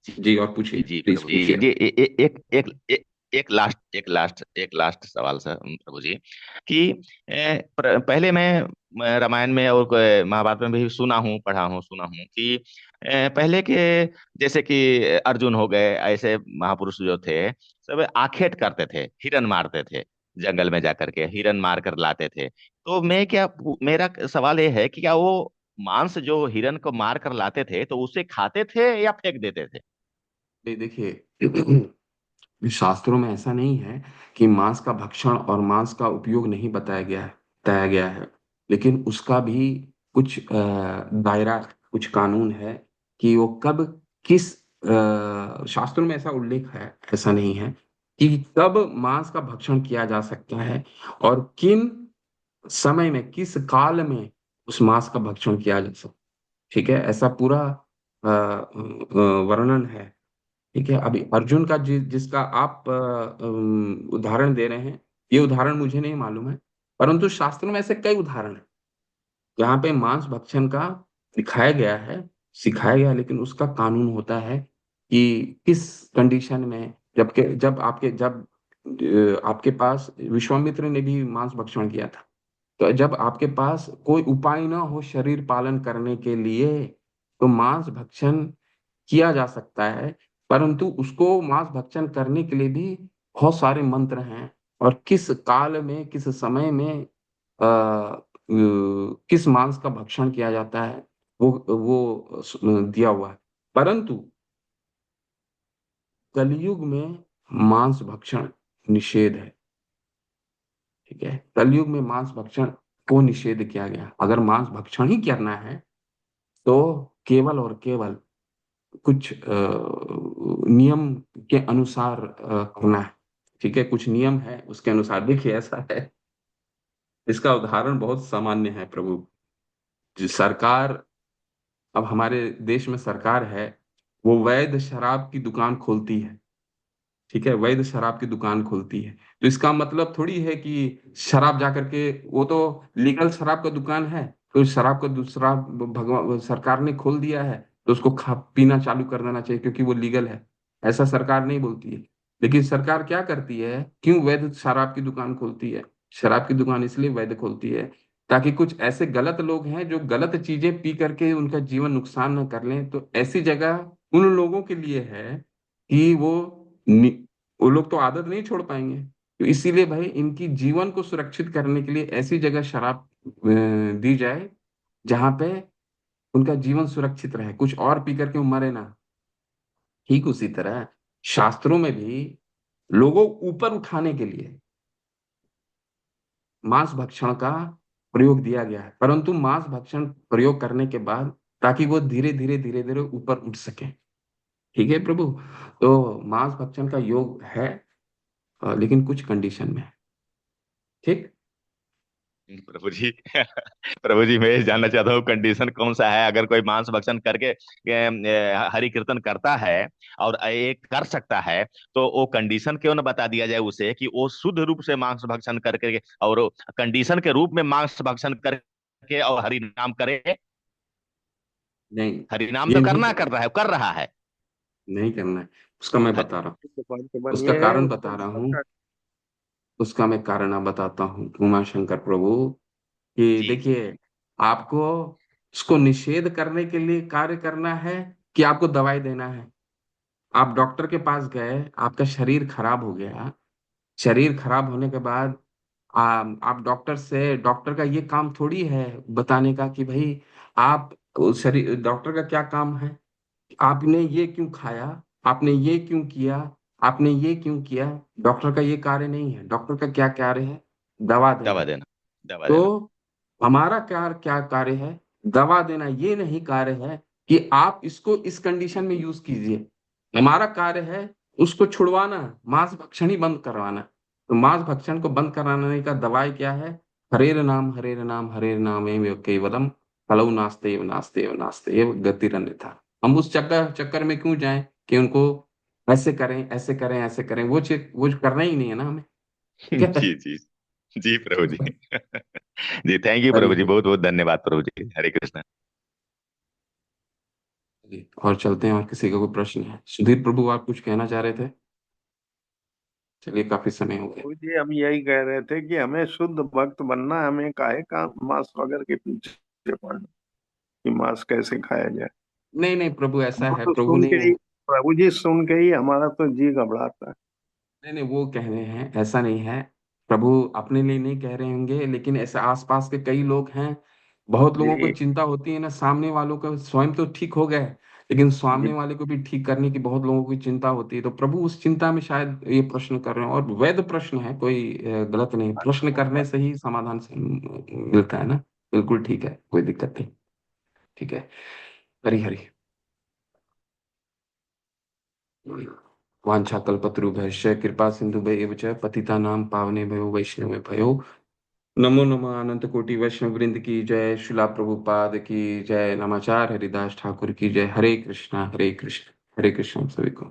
जी जी, और पूछिए, जी प्लीज प्रभु जी, पूछिए। ये एक लास्ट सवाल सर प्रभु जी, कि पहले मैं रामायण में और महाभारत में भी सुना हूँ, पढ़ा हूँ, सुना हूँ कि पहले के जैसे कि अर्जुन हो गए, ऐसे महापुरुष जो थे, सब आखेट करते थे, हिरन मारते थे, जंगल में जाकर के हिरन मार कर लाते थे। तो मेरा सवाल ये है कि क्या वो मांस जो हिरन को मार कर लाते थे तो उसे खाते थे या फेंक देते थे? देखिए, शास्त्रों में ऐसा नहीं है कि मांस का भक्षण और मांस का उपयोग नहीं बताया गया है। लेकिन उसका भी कुछ दायरा, कुछ कानून है कि वो कब, किस शास्त्रों में ऐसा उल्लेख है, ऐसा नहीं है कि कब मांस का भक्षण किया जा सकता है और किन समय में, किस काल में उस मांस का भक्षण किया जा सकता है। ठीक है, ऐसा पूरा वर्णन है। ठीक है, अभी अर्जुन का जिसका आप उदाहरण दे रहे हैं, ये उदाहरण मुझे नहीं मालूम है। परंतु शास्त्रों में ऐसे कई उदाहरण हैं जहाँ पे मांस भक्षण का दिखाया गया है, सिखाया गया है, लेकिन उसका कानून होता है कि किस कंडीशन में, जब आपके पास विश्वामित्र ने भी मांस भक्षण किया था। तो जब आपके पास कोई उपाय ना हो शरीर पालन करने के लिए, तो मांस भक्षण किया जा सकता है। परंतु उसको मांस भक्षण करने के लिए भी बहुत सारे मंत्र हैं। और किस काल में, किस समय में किस मांस का भक्षण किया जाता है, वो दिया हुआ है। परंतु कलयुग में मांस भक्षण निषेध है। ठीक है, कलयुग में मांस भक्षण को निषेध किया गया। अगर मांस भक्षण ही करना है तो केवल और केवल कुछ नियम के अनुसार करना है। ठीक है, कुछ नियम है, उसके अनुसार। देखिए, ऐसा है, इसका उदाहरण बहुत सामान्य है प्रभु। सरकार, अब हमारे देश में सरकार है, वो वैध शराब की दुकान खोलती है। ठीक है, वैध शराब की दुकान खोलती है, तो इसका मतलब थोड़ी है कि शराब जाकर के, वो तो लीगल शराब का दुकान है, तो शराब का दूसरा, भगवान सरकार ने खोल दिया है तो उसको खा पीना चालू कर देना चाहिए क्योंकि वो लीगल है। ऐसा सरकार नहीं बोलती है। लेकिन सरकार क्या करती है, क्यों वैध शराब की दुकान खोलती है? शराब की दुकान इसलिए वैध खोलती है ताकि कुछ ऐसे गलत लोग हैं जो गलत चीजें पी करके उनका जीवन नुकसान न कर लें, तो ऐसी जगह उन लोगों के लिए है कि वो लोग तो आदत नहीं छोड़ पाएंगे। तो इसीलिए भाई, इनकी जीवन को सुरक्षित करने के लिए ऐसी जगह शराब दी जाए जहां पे उनका जीवन सुरक्षित रहे, कुछ और पी करके वो मरे ना। ठीक उसी तरह शास्त्रों में भी लोगों को ऊपर उठाने के लिए मांस भक्षण का प्रयोग दिया गया है। परंतु मांस भक्षण प्रयोग करने के बाद ताकि वो धीरे धीरे ऊपर उठ सके। ठीक है प्रभु। तो मांस भक्षण का योग है, लेकिन कुछ कंडीशन में है। ठीक। प्रभु जी प्रभु जी, मैं ये जानना चाहता हूँ कंडीशन कौन सा है? अगर कोई मांस भक्षण करके हरि कीर्तन करता है और ये कर सकता है, तो वो कंडीशन क्यों ना बता दिया जाए उसे कि वो शुद्ध रूप से मांस भक्षण करके, और कंडीशन के रूप में मांस भक्षण करके और हरि नाम करे। नहीं, हरि नाम ये तो नहीं करना करना कर रहा है, कर रहा है। नहीं करना है। उसका मैं हरि- बता रहा हूँ। पॉइंट नंबर उसका ये है कारण उसको बता रहा हूँ। पता। उसका मैं कारण अब बताता हूँ, उमा शंकर प्रभु, कि जी जी। देखिए, आपको उसको निषेध करने के लिए कार्य करना है कि आपको दवाई देना है? आप डॉक्टर के पास गए, आपका शरीर खराब हो गया। शरीर खराब होने के बाद आप डॉक्टर का ये काम थोड़ी है बताने का कि भाई आप उस शरीर, डॉक्टर का क्या काम है, आपने ये क्यों खाया, आपने ये क्यों किया, आपने ये क्यों किया। डॉक्टर का ये कार्य नहीं है। डॉक्टर का क्या कार्य है? दवा दवा देना। देना, दवा तो देना। हमारा क्या क्या कार्य है? दवा देना। ये नहीं कार्य है कि आप इसको इस कंडीशन में यूज कीजिए। हमारा कार्य है उसको छुड़वाना, मांस भक्षण ही बंद करवाना। तो मांस भक्षण को बंद कराने का दवाई क्या है? हरेर नाम हरेर नाम हरेर नाम एव केवलम, कलौ नास्ते एव नास्ते एव नास्ते एव गतिरन्यथा। हम उस चक्कर चक्कर में क्यों जाएं कि उनको ऐसे करें ऐसे करें ऐसे करें, वो करना ही नहीं है ना हमें। ठीक है। जी जी। जी प्रभु जी। जी थैंक यू हरि प्रभु जी, हरि। बहुत बहुत धन्यवाद प्रभु जी, हरे कृष्ण। और चलते हैं, और किसी का कोई प्रश्न है? सुधीर प्रभु, आप कुछ कहना चाह रहे थे? चलिए, काफी समय हो गया। प्रभु जी हम यही कह रहे थे कि हमें शुद्ध भक्त बनना है, हमें काहे का मांस वगैरह के पीछे पड़ना कि मांस कैसे खाया जाए। नहीं नहीं प्रभु, ऐसा वो है, तो प्रभु सुन ने, के ही, प्रभु जी सुन के ही हमारा तो जी घबराता है। नहीं नहीं, वो कह रहे हैं, ऐसा नहीं है। प्रभु अपने लिए नहीं कह रहे होंगे, लेकिन ऐसे आसपास के कई लोग हैं। बहुत लोगों को जी चिंता होती है ना, सामने वालों का स्वयं तो ठीक हो गए, लेकिन जी। सामने वाले को भी ठीक करने की बहुत लोगों को चिंता होती है। तो प्रभु उस चिंता में शायद ये प्रश्न कर रहे हैं, और वैध प्रश्न है, कोई गलत नहीं। प्रश्न करने से ही समाधान से मिलता है ना। बिल्कुल ठीक है, कोई दिक्कत नहीं। ठीक है। हरी हरी। वाञ्छाकल्पतरुभ्यश्च कृपा सिन्धुभ्येव च पतितानां पावनेभ्यो वैष्णवेभ्यो नमो नमः। अनंत कोटि वैष्णव वृंद की जय। शिला प्रभुपाद की जय। नमाचार हरिदास ठाकुर की जय। हरे कृष्णा हरे कृष्ण हरे कृष्ण। सभी को